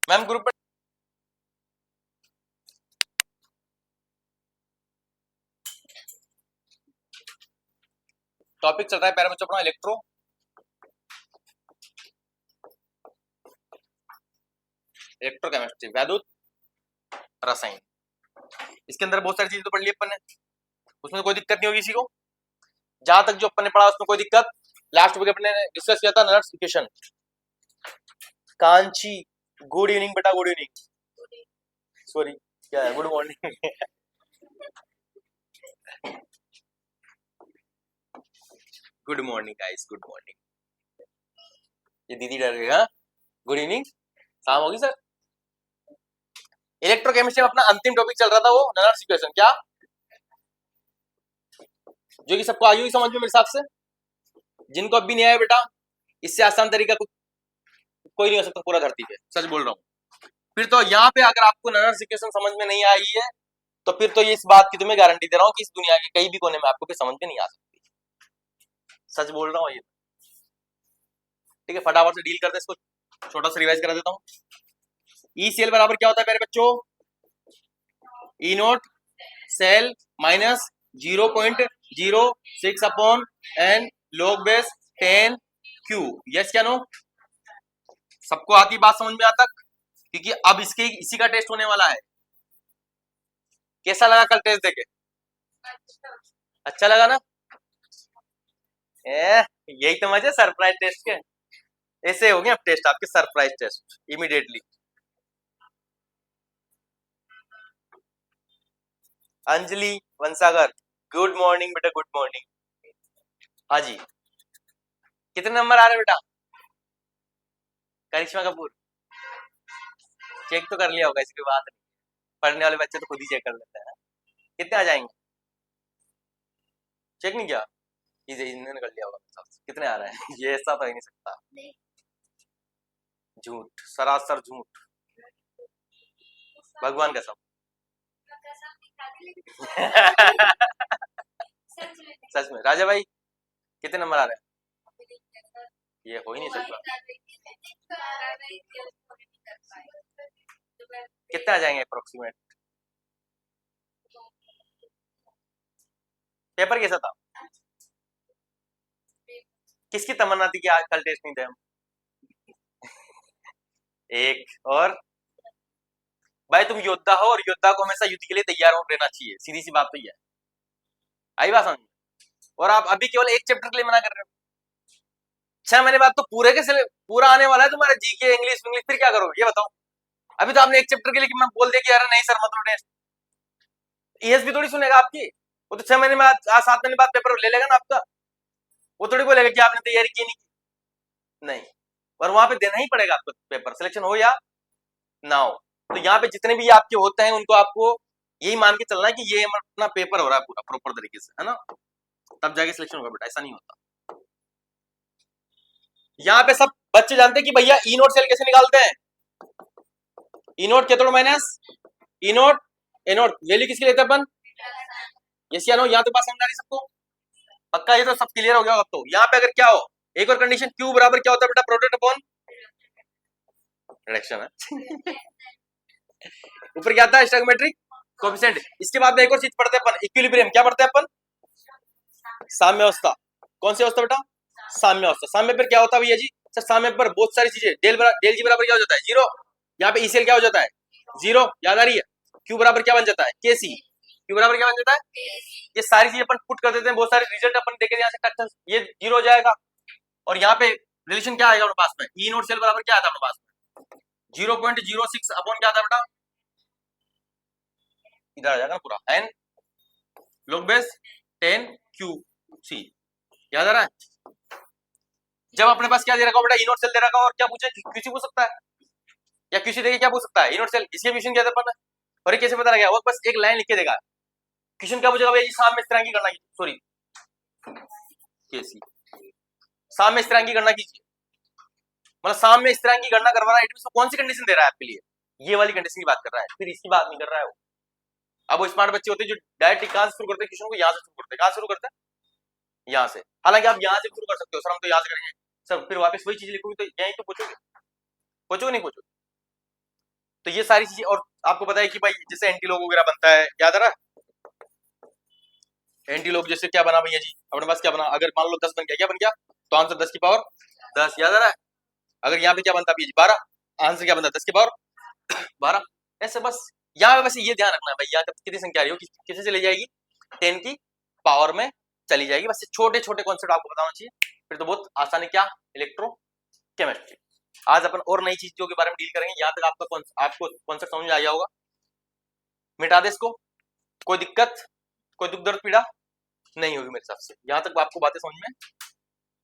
Ma'am group में topic चल रहा है प्यारे बच्चों अपना इलेक्ट्रोकेमिस्ट्री वैद्युत रसायन। इसके अंदर बहुत सारी चीजें तो पढ़ ली अपन ने, उसमें कोई दिक्कत नहीं होगी किसी को। जहां तक जो अपन ने पढ़ा उसमें कोई दिक्कत। लास्ट वीक अपने डिस्कस किया था Nernst equation. Kanchi good evening बेटा, गुड इवनिंग, सॉरी क्या है, good morning. Good morning guys, good morning. ये दीदी डर गई। हाँ गुड इवनिंग, शाम होगी सर। इलेक्ट्रोकेमिस्ट्री में अपना अंतिम टॉपिक चल रहा था वो नर्स इक्वेशन, क्या जो कि सबको आई हुई समझ में मेरे हिसाब से। जिनको अब भी नहीं आया बेटा, इससे आसान तरीका कोई नहीं हो सकता पूरा धरती पे, सच बोल रहा हूँ। फिर तो यहाँ पे अगर आपको नर्स इक्वेशन समझ में नहीं आई है तो फिर तो ये इस बात की तुम्हें गारंटी दे रहा हूँ कि इस दुनिया के कहीं भी कोने में आपको फिर समझ में नहीं आ सकती, सच बोल रहा हूँ ये। ठीक है, फटाफट से डील करते हैं इसको, छोटा सा रिवाइज करा देता हूँ। ई सेल बराबर क्या होता है मेरे बच्चों? E naught cell minus 0.06 upon n log base 10 Q. Yes क्या नो? सबको आती बात समझ में आता? क्योंकि अब इसके इसी का टेस्ट होने वाला है। कैसा लगा कल टेस्ट देके? अच्छा लगा ना? यही तो मजे सरप्राइज टेस्ट के। ऐसे हो गए अब टेस्ट आपके, surprise test immediately. Anjali Vansagar good morning बेटा, गुड मॉर्निंग। हाँ जी, कितने नंबर आ रहे बेटा? करिश्मा कपूर चेक तो कर लिया होगा, इसकी बात नहीं। पढ़ने वाले बच्चे तो खुद ही चेक कर लेते हैं। कितने आ जाएंगे? चेक नहीं किया? इन्होंने कर लिया होगा मेरे हिसाब से। कितने आ रहे हैं? ये ऐसा तो ही नहीं सकता। झूठ, सरासर झूठ, भगवान कसम। सच में राजा भाई कितने नंबर आ रहे हैं? ये हो ही नहीं सकता। कितने आ जाएंगे अप्रोक्सीमेट? पेपर कैसा था? किसकी तमन्ना थी कि आज कल टेस्ट नहीं दे हम? एक और भाई, तुम योद्धा हो और योद्धा को हमेशा युद्ध के लिए तैयार हो रहना चाहिए, सीधी सी बात तो ये है। आई बात समझ? और आप अभी केवल एक चैप्टर के लिए मना कर रहे हो। 6 महीने बाद तो पूरे के पूरा आने वाला है तुम्हारा जीके इंग्लिश इंग्लिश, फिर क्या करोगे ये बताओ। अभी तो आपने एक चैप्टर के लिए मैं बोल दिया कि यार नहीं सर मतलब टेस्ट, ईएस भी थोड़ी सुनेगा आपकी। वो तो 6 महीने बाद 7 महीने बाद पेपर ले लेगा ना आपका। वो थोड़ी बोलेगा कि आपने तैयारी की नहीं। और वहां पे देना ही पड़ेगा आपको पेपर, सिलेक्शन हो या ना हो। तो यहाँ पे जितने भी आपके होते हैं उनको आपको यही मान के चलना है कि ये अपना पेपर हो रहा है पूरा प्रॉपर तरीके से, है ना, तब जाके सिलेक्शन होगा बेटा, ऐसा नहीं होता। यहाँ पे सब बच्चे जानते हैं कि भैया ई नोट सेल कैसे निकालते हैं। ई नोट कैथोड माइनस ई नोट ए नोट वैल्यू किसके लेते हैं अपन? यस या नो? यहाँ तो बात समझ आ रही सबको? पक्का ये तो सब क्लियर हो गया अब तो। यहाँ पे अगर क्या हो, एक और कंडीशन, क्यू बराबर क्या होता है बेटा? प्रोडक्ट अपॉन रिडक्शन है। ऊपर क्या आता है? Stoichiometric coefficient. इसके बाद में एक और चीज पढ़ते हैं अपन, इक्विलिब्रियम। क्या पढ़ते हैं अपन? साम्य अवस्था। कौन सी अवस्था बेटा? साम्य अवस्था। साम्य पर क्या होता है भैया जी? सर साम्य पर बहुत सारी चीजें, डेल जी बराबर क्या हो जाता है? 0। यहाँ पे ईसीएल क्या हो जाता है? 0। याद आ रही है? क्यू बराबर क्या बन जाता है? केसी। क्यू बराबर क्या बन जाता है? ये सारी चीजें अपन पुट कर देते हैं, बहुत सारे रिजल्ट अपन देखे यहाँ से टक ये 0 हो जाएगा। और यहाँ पे रिलेशन क्या आएगा अपने पास में? ई नोट सेल बराबर क्या आता है अपने पास में? 0.06 अपॉन क्या आता है बेटा? इधर आ जाएगा पूरा, N log base 10 Q C. याद आ रहा है? जब अपने पास क्या दे रखा बेटा? ई नोट सेल दे रखा, और क्या पूछे? क्यूसी पूछ सकता है, या क्यूसी देके क्या पूछ सकता है? ई नोट सेल। इसके क्वेश्चन क्या था अपन, और ये कैसे पता लगा? वो बस एक लाइन लिख के देगा। क्वेश्चन क्या पूछेगा भैया जी? साम में इस तरह की गणना कीजिए, सॉरी केसी, साम में इस तरह की गणना कीजिए। मतलब साम में इस तरह की गणना करवा रहा है, तो कौन सी कंडीशन दे रहा है आपके लिए? ये वाली कंडीशन की बात कर रहा है, फिर इसकी बात नहीं कर रहा है वो। अब वो स्मार्ट बच्चे होते हैं जो डायरेक्ट कहां से शुरू करते हैं क्वेश्चन को? यहाँ से शुरू करते हैं। कहां शुरू करते हैं? यहाँ से। हालांकि आप यहाँ से शुरू कर सकते हो, सर हम तो यहाँ से करेंगे। सर फिर वापस वही चीज लिखोगे तो यहीं तो पूछोगे, पूछोगे नहीं पूछोगे? तो ये सारी चीजें, और आपको पता है कि भाई जैसे एंटीलॉग वगैरह बनता है, याद है ना? एंटीलॉग जैसे क्या बना भैया जी, अपने पास क्या बना, अगर मान लो 10 बन गया, क्या बन गया? तो आंसर 10 की पावर 10, याद है ना? अगर यहाँ पे क्या बनता भैया जी, 12, आंसर क्या बनता? 10 की पावर 12। ऐसे बस यहाँ पे वैसे ये ध्यान रखना है भाई, यहाँ कितनी संख्या आ रही हो, किसे चली जाएगी? 10 की पावर में चली जाएगी। बस छोटे छोटे कॉन्सेप्ट आपको बताना चाहिए, फिर तो बहुत आसान है। क्या? इलेक्ट्रोकेमिस्ट्री। आज अपन और नई चीजों के बारे में डील करेंगे। यहाँ तक आपको कॉन्सेप्ट समझ में आ गया होगा? मिटा दे इसको, कोई दिक्कत, कोई दुख दर्द पीड़ा नहीं होगी मेरे हिसाब से। यहाँ तक आपको बातें समझ में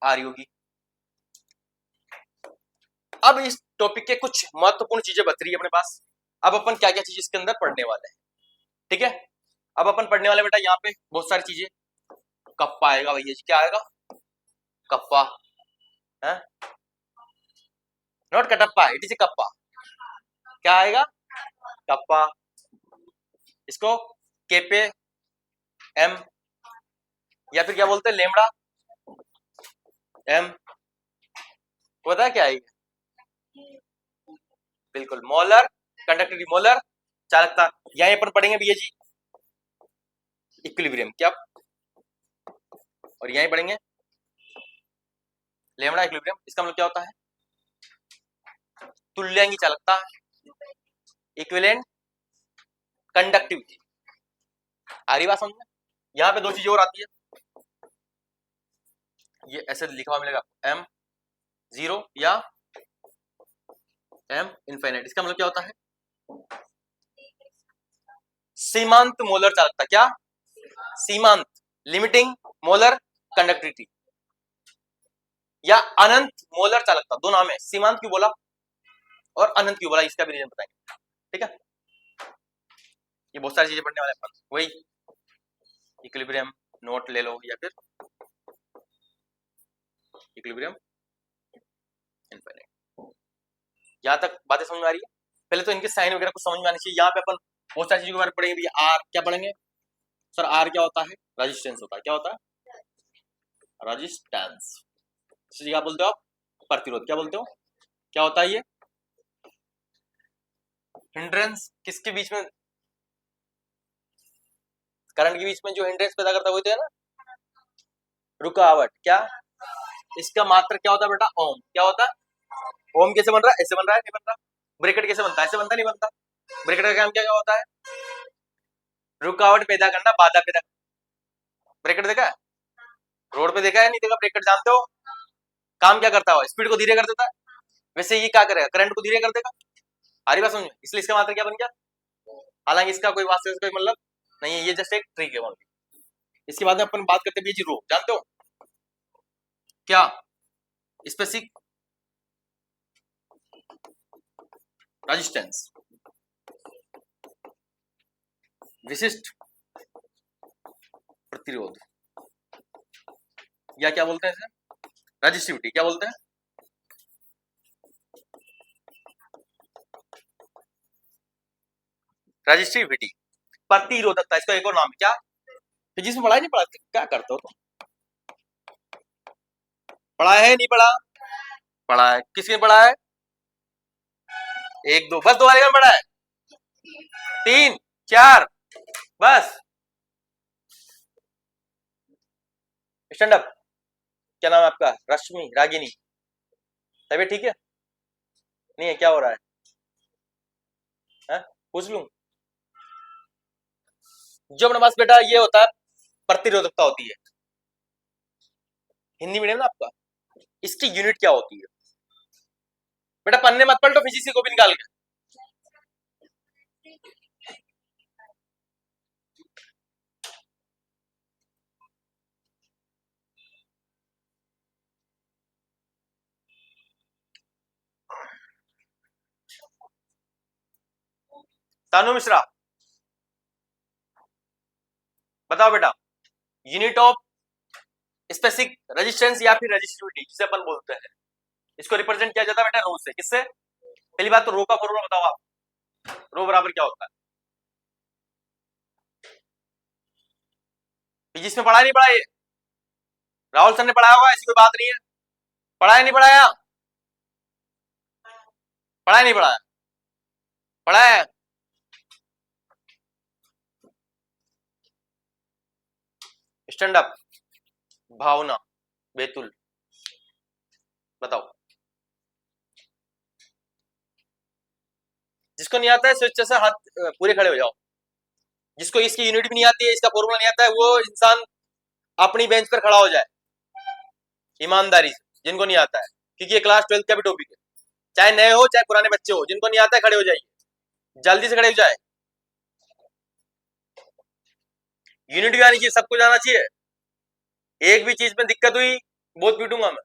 आ रही होगी। अब इस टॉपिक के कुछ महत्वपूर्ण चीजें बच रही है अपने पास। अब अपन क्या क्या चीज इसके अंदर पढ़ने वाले हैं, ठीक है? अब अपन पढ़ने वाले बेटा यहाँ पे बहुत सारी चीजें। कप्पा आएगा भैया जी, क्या आएगा? कप्पा है, not Kattappa, it is a kappa. क्या आएगा? कप्पा। इसको के पे एम, या फिर क्या बोलते हैं, लेमड़ा एम। पता है क्या आएगा? बिल्कुल, मोलर कंडक्टिविटी, मोलर चालकता। यहां पर पढ़ेंगे भैया जी इक्विलिब्रियम, क्या? और यहां पढ़ेंगे लेमड़ा इक्विलिब्रियम। इसका मतलब क्या होता है? तुल्यांगी चालकता, इक्विवेलेंट कंडक्टिविटी। आ रही बात समझ में? यहां पे दो चीजें और आती है, ये ऐसे लिखा हुआ मिलेगा एम जीरो या एम इनफाइनाइट। इसका मतलब क्या होता है? सीमांत मोलर चालकता। क्या? सीमांत, लिमिटिंग मोलर कंडक्टिविटी, या अनंत मोलर चालकता। दो नाम है, सीमांत क्यों बोला और अनंत क्यों बोला, इसका भी रीजन बताएंगे, ठीक है? ये बहुत सारी चीजें पढ़ने वाले अपन। वही इक्विलिब्रियम नोट ले लो, या फिर इक्विलिब्रियम इनफाइनाइट। यहां तक बातें समझ में आ रही है? पहले तो इनके साइन वगैरह कुछ समझ में आनी चाहिए। यहाँ पे अपन बहुत सारी चीजों के बारे में पढ़ेंगे भैया। आर क्या पढ़ेंगे सर? आर क्या होता है? रेजिस्टेंस होता है। क्या होता है? रेजिस्टेंस। क्या बोलते हो आप? प्रतिरोध। क्या बोलते हो? क्या होता है ये? हिंड्रेंस। किसके बीच में? करंट के बीच में जो हिंड्रेंस पैदा करता है वो है ना, रुकावट। क्या? इसका मात्र क्या होता है बेटा? ओम। क्या होता है? ओम कैसे बन रहा है? ऐसे बन रहा है, नहीं बन रहा? ब्रैकेट कैसे बनता है? ऐसे बनता, नहीं बनता? ब्रैकेट का काम क्या क्या होता है? रुकावट पैदा करना, बाधा पैदा। ब्रैकेट देखा है? रोड पे देखा है, नहीं देखा? ब्रैकेट जानते हो काम क्या करता है? स्पीड को धीरे कर देता है। वैसे ये क्या करेगा? करंट को धीरे कर देगा। आ रही बात समझ में? इसलिए इसका मात्र क्या बन गया? हालांकि इसका कोई वास्तव में कोई मतलब नहीं है, ये जस्ट एक ट्रिक है ओनली। इसके बाद में अपन बात करते हैं जी रो। जानते हो क्या? स्पेसिफिक रेजिस्टेंस, विशिष्ट प्रतिरोध, या क्या बोलते हैं इसे? रेजिस्टिविटी। क्या बोलते हैं? रेजिस्टिविटी, प्रतिरोधकता। इसका एक और नाम है क्या? फिजिक्स में पढ़ा है, नहीं पढ़ा? क्या करते हो तुम? पढ़ा है, नहीं पढ़ा? पढ़ा है। किसने पढ़ा है? एक दो, बस दो वाले में पढ़ा है? तीन चार बस। Stand up. क्या नाम है आपका? रश्मि, रागिनी। तबीयत ठीक है? नहीं है? क्या हो रहा है? पूछ लूं? जो अपने पास बेटा ये होता है प्रतिरोधकता होती है, हिंदी मीडियम ना आपका, इसकी यूनिट क्या होती है बेटा? पन्ने मत पलटो, फिजिक्स की कॉपी निकाल के। तानु मिश्रा बताओ बेटा, यूनिट ऑफ स्पेसिफिक रेजिस्टेंस या फिर रेजिस्टिविटी जिसे अपन बोलते हैं, इसको रिप्रेजेंट किया जाता है बेटा रो से। किससे? पहली बात तो रो का फॉर्मूला बताओ आप। रो बराबर क्या होता है? फिजिक्स में पढ़ा नहीं पढ़ा? ये राहुल सर ने पढ़ाया होगा, ऐसी कोई बात नहीं है। पढ़ाया नहीं पढ़ाया? पढ़ाया नहीं पढ़ाया? पढ़ा है? स्टैंड अप, भावना, बेतुल, बताओ। जिसको नहीं आता है स्वेच्छा से हाथ पूरे खड़े हो जाओ। जिसको इसकी यूनिट भी नहीं आती है, इसका फॉर्मूला नहीं आता है, वो इंसान अपनी बेंच पर खड़ा हो जाए ईमानदारी से, जिनको नहीं आता है, क्योंकि ये क्लास 12 का भी टॉपिक है। चाहे नए हो चाहे पुराने बच्चे हो, जिनको नहीं आता है खड़े हो जाइए, जल्दी से खड़े हो जाए। यूनिट भी आनी चाहिए, सब कुछ आना चाहिए। एक भी चीज में दिक्कत हुई बहुत पीटूंगा मैं।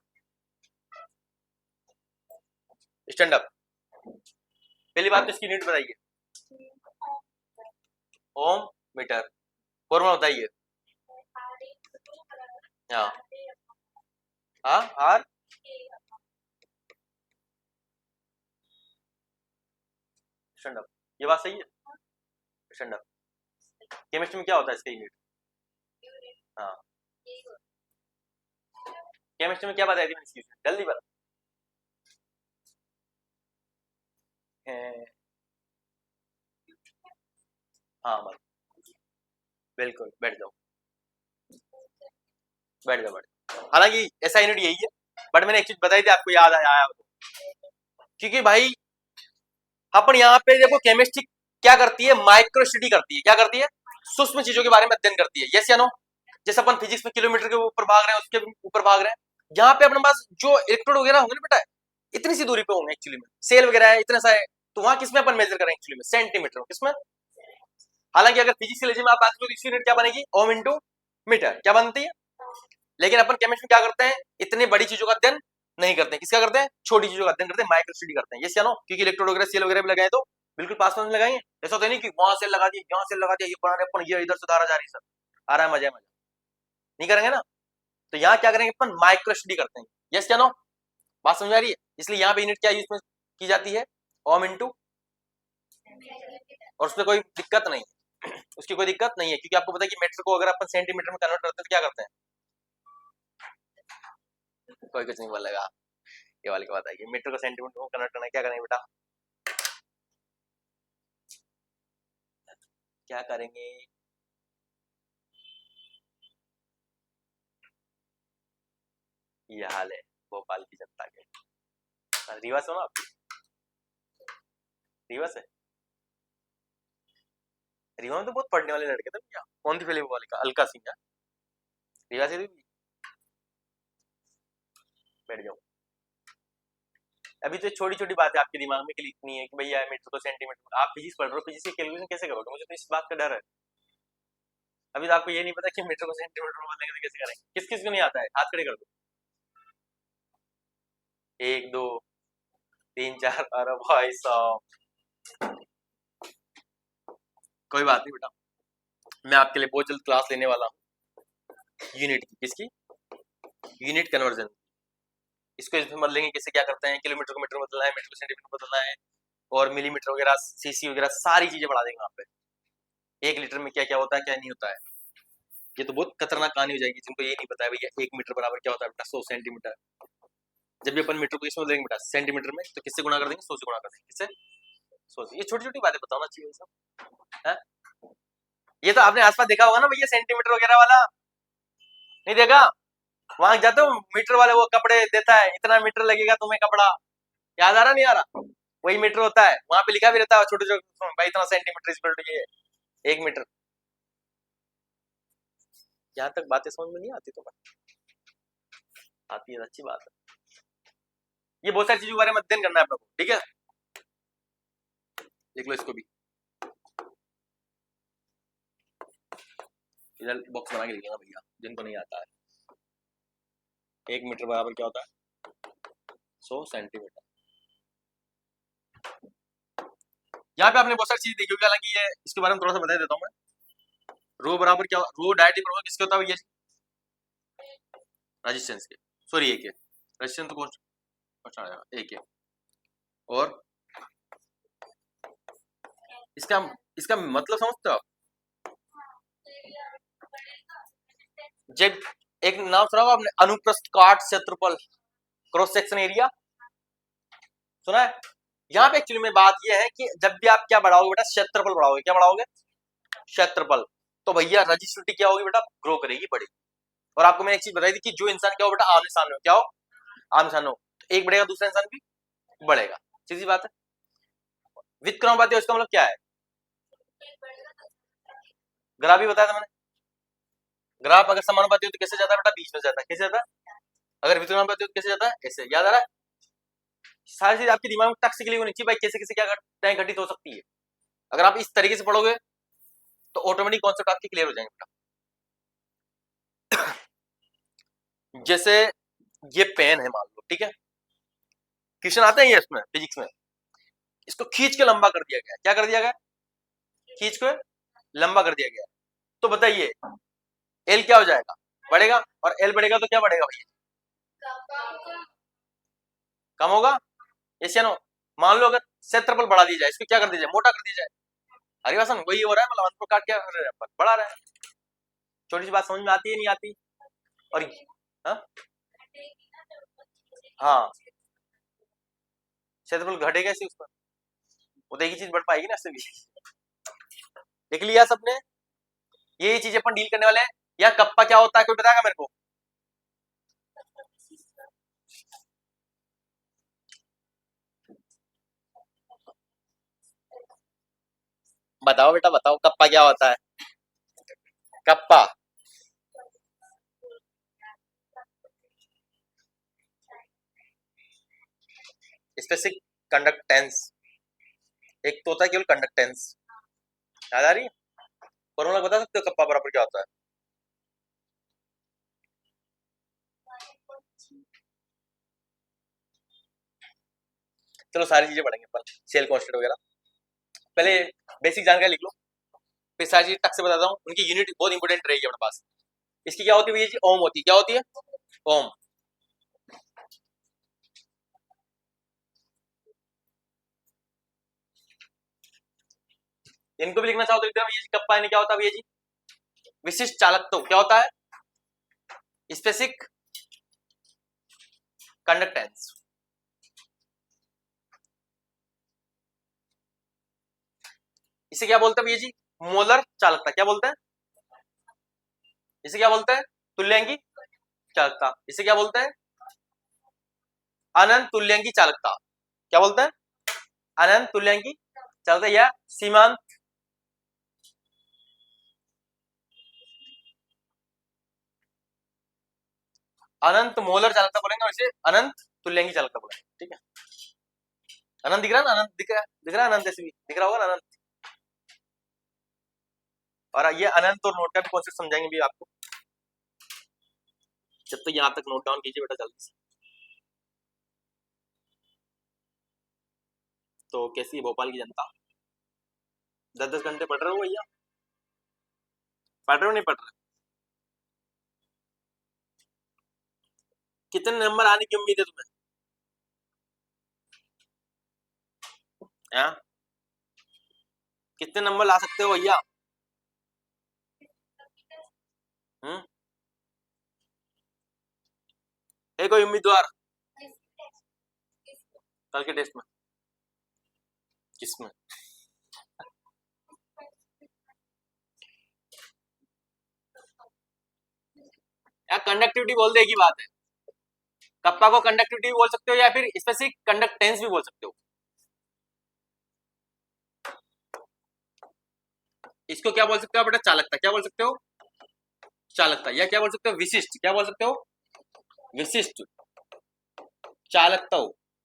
Stand up. पहली बात तो इसकी यूनिट बताइए। ओम मीटर। फॉर्मूला बताइए। हाँ हाँ आर स्टैंड अप। ये बात सही है। Stand up. केमिस्ट्री में क्या होता है इसका यूनिट? हाँ, केमिस्ट्री में क्या बताई थी मैंने इसकी यूनिट? जल्दी बता। हाँ बस, बिल्कुल, बैठ जाओ बैठ जाओ बैठ जाओ। हालांकि ऐसा यूनिट यही है, बट मैंने एक चीज बताई थी आपको, याद आया आपको? क्योंकि भाई अपन यहाँ पे देखो, केमिस्ट्री क्या करती है? माइक्रो स्टडी करती है। क्या करती है? सूक्ष्म चीजों के बारे में अध्ययन करती है। यस या नो? जैसे अपन फिजिक्स में किलोमीटर के ऊपर भाग रहे हैं, उसके ऊपर भाग रहे हैं, यहाँ पे अपने पास जो इलेक्ट्रोड वगैरह होंगे ना बेटा, इतनी सी दूरी पे होंगे एक्चुअली में, सेल वगैरह है इतना सा है, तो वहां किसमें अपन मेजर करें? एक्चुअली में सेंटीमीटर में। किसमें? हालांकि अगर फिजिक्स के लेजिम में आप बात करो तो इसकी यूनिट क्या बनेगी? Ohm into metre. क्या बनती है? लेकिन अपन केमिस्ट्री में क्या करते हैं? इतनी बड़ी चीजों का अध्ययन नहीं करते हैं। किसका करते हैं? छोटी चीजों का अध्ययन करते हैं, माइक्रो स्टडी करते हैं। ये क्या नो? क्योंकि इलेक्ट्रोड वगैरह सेल वगैरह भी लगाए तो बिल्कुल पास में लगाएंगे। ऐसा तो नहीं कि वहां सेल लगा दिया, यहाँ सेल लगा दिया, ये बना रहे अपन, ये इधर से धारा जा रही, सर आ रहा है मजा मजा, नहीं करेंगे ना। तो यहाँ क्या करेंगे अपन? माइक्रो स्टडी करते हैं। यस क्या नो? बात समझ आ रही है? इसलिए यहाँ पे यूनिट क्या यूज की जाती है? ओम इंटू, और उसमें कोई दिक्कत नहीं, उसकी कोई दिक्कत नहीं है, क्योंकि आपको पता है कि मीटर को अगर अपन सेंटीमीटर में कन्वर्ट करते हैं तो क्या करते हैं? कोई कुछ नहीं बोलेगा, ये वाली बात है, मीटर को सेंटीमीटर में कन्वर्ट करना क्या करेंगे बेटा? क्या करेंगे? ये हाल है भोपाल की जनता के। रीवा से हो ना आप? रीवा से? रीवा में तो बहुत पढ़ने वाले लड़के थे भैया। कौन थी फिल्म वाले का? अलका सिंह है? रीवा से भी? बैठ जाओ। अभी तो छोटी छोटी बातें आपके दिमाग में क्लिक नहीं है कि भैया मीटर को सेंटीमीटर। आप फिजिक्स पढ़ रहे हो, फिजिक्स की कैलकुलेशन कैसे करोगे? मुझे तो इस बात का डर है। अभी तो आपको ये नहीं पता कि मीटर को सेंटीमीटर में बदलेंगे तो कैसे करेंगे। किस किस को नहीं आता है? हाथ खड़े कर दो। एक दो तीन चार, अरे भाई साहब, कोई बात नहीं बेटा, मैं आपके लिए बहुत जल्द क्लास लेने वाला हूँ यूनिट की। किसकी? Unit conversion. इसको इसमें बदलेंगे कैसे, क्या करते हैं, किलोमीटर को मीटर में बदलना है, मीटर को सेंटीमीटर में बदलना है, और मिलीमीटर वगैरह, सीसी वगैरह, सारी चीजें बढ़ा देंगे वहां पे। 1 लीटर में क्या क्या होता है, क्या नहीं होता है। ये तो बहुत खतरनाक कहानी हो जाएगी जिनको ये नहीं पता है भैया 1 मीटर बराबर क्या होता है बेटा, 100 सेंटीमीटर। जब भी अपन मीटर को इसमें बदलेंगे बेटा सेंटीमीटर में, तो किससे गुणा कर देंगे? 100 से गुणा कर देंगे। किससे? 100 से। ये छोटी छोटी बातें बताना चाहिए सब है। ये तो आपने आसपास देखा होगा ना भैया, सेंटीमीटर वगैरह वाला नहीं देखा? वहां जाते हो, मीटर वाले वो कपड़े देता है, इतना मीटर लगेगा तुम्हें कपड़ा, याद आ रहा नहीं आ रहा? वही मीटर होता है, वहां पे लिखा भी रहता है छोटे छोटे भाई, इतना सेंटीमीटर इक्वल टू ये 1 मीटर। यहाँ तक बातें समझ में नहीं आती तो आती है, अच्छी बात है। ये बहुत सारी चीजों के बारे में अध्ययन करना है आप लोगों को, ठीक है? देख लो इसको भी, इधर बॉक्स बना के लिखेगा भैया जिनको नहीं आता है। 1 मीटर बराबर क्या होता है? 100 सेंटीमीटर। यहाँ पे आपने बहुत सारी चीज देखी होगी, हालांकि ये इसके बारे में थोड़ा सा बता देता हूँ मैं। रो बराबर क्या? रो डायरेक्टली बराबर किसके होता है भैया? रेजिस्टेंस के। सॉरी एक है रेजिस्टेंस, तो कौन आएगा? एक है। और इसका इसका मतलब समझते हो आप? जब एक नाम सुना होगा आपने, अनुप्रस्थ काट क्षेत्रफल, क्रॉस सेक्शन एरिया, सुना है? यहाँ पे एक्चुअली में बात यह है कि जब भी आप क्या बढ़ाओगे बेटा, क्षेत्रफल बढ़ाओगे, क्या बढ़ाओगे, क्षेत्रफल, तो भैया रजिस्ट्रिटी क्या होगी बेटा, ग्रो करेगी, बढ़ेगी। और आपको मैंने एक चीज बताई थी कि जो इंसान क्या हो बेटा, आमने सामने हो, क्या हो, आमने सामने हो, तो एक बढ़ेगा दूसरा इंसान भी बढ़ेगा, सीधी बात है। व्युत्क्रमानुपाती इसका मतलब क्या है, ग्राफ भी बताया था मैंने, ग्राफ अगर समानुपाती हो तो कैसे जाता है बेटा, बीच में जाता है, कैसे जाता है, अगर व्युत्क्रमानुपाती हो तो कैसे जाता है, ऐसे, याद आ रहा है, सारी चीज आपके दिमाग में टक से क्लियर होनी चाहिए भाई, कैसे कैसे क्या घटनाएं घटित हो सकती है। अगर आप इस तरीके से पढ़ोगे तो ऑटोमेटिक कॉन्सेप्ट आपके क्लियर हो जाएंगे बेटा। जैसे ये पेन है मान लो, ठीक है, क्वेश्चन आते हैं ये इसमें फिजिक्स में, इसको खींच के लंबा कर दिया गया, क्या कर दिया गया, खींच के लंबा कर दिया गया, तो बताइए एल क्या हो जाएगा, बढ़ेगा, और एल बढ़ेगा तो क्या बढ़ेगा भैया, कम होगा, यस या नो। मान लो अगर क्षेत्रफल बढ़ा दिया जाए, इसको क्या कर दिया जाए, मोटा कर दिया जाए, हरिवासन वही हो रहा है, मतलब अंत प्रकार क्या कर रहे हैं, बढ़ा रहा है। छोटी सी बात समझ में आती है नहीं आती, और हाँ हाँ, क्षेत्रफल घटेगा इसी उस पर, वो तो एक ही चीज बढ़ पाएगी ना इससे भी। देख लिया सबने, यही चीज अपन डील करने वाले हैं। या कप्पा क्या होता है, कोई बताएगा मेरे को, बताओ बेटा बताओ, कप्पा क्या होता है, कप्पा, स्पेसिफिक कंडक्टेंस, एक तो होता है केवल कंडक्टेंस, याद आ रही है, फॉर्मूला बता सकते हो कप्पा बराबर क्या होता है, चलो सारी चीजें पढ़ेंगे अपन, सेल कांस्टेंट वगैरह, पहले बेसिक जानकारी लिख लो, फिर सारी चीज टक से बताता हूँ, उनकी यूनिट बहुत इंपॉर्टेंट रहेगी अपने पास। इसकी क्या होती है भैया जी, ओम होती है, क्या होती है, ओम। इनको भी लिखना चाहो तो लिख दो भैया जी, कप्पा यानी क्या होता है भैया जी, विशिष्ट चालकत्व, क्या होता है, स्पेसिफिक कंडक्टेंस। इसे क्या बोलते हैं भैया जी, मोलर चालकता, क्या बोलते हैं, इसे क्या बोलते हैं, तुल्यांकी चालकता, इसे क्या बोलते हैं, अनंत तुल्यांकी चालकता, क्या बोलते हैं, अनंत तुल्यांकी चालकता या सीमांत अनंत मोलर चालकता बोलेंगे, और इसे अनंत तुल्यांकी चालकता बोलेंगे, ठीक है। अनंत दिख रहा है ना, अनंत दिख रहा है, अनंत ऐसे भी दिख रहा होगा ना, अनंत। और ये अनंत और नोट का भी कॉन्सेप्ट समझाएंगे भी आपको, जब तक यहाँ तक नोट डाउन कीजिए बेटा जल्दी से। तो कैसी है भोपाल की जनता, 10-10 घंटे पढ़ रहे हो भैया, पढ़ रहे हो नहीं पढ़ रहे, कितने नंबर आने की उम्मीद है तुम्हें, हाँ? कितने नंबर ला सकते हो भैया, हम्म, है कोई उम्मीदवार कल के टेस्ट में, किसमें, यार कंडक्टिविटी बोल दे, एक ही बात है, कप्पा को कंडक्टिविटी बोल सकते हो या फिर स्पेसिफिक कंडक्टेंस भी बोल सकते हो। इसको क्या बोल सकते हो बेटा, चालकता, क्या बोल सकते हो, चालकता, या क्या बोल सकते हो, विशिष्ट, क्या बोल सकते हो, विशिष्ट चालकता,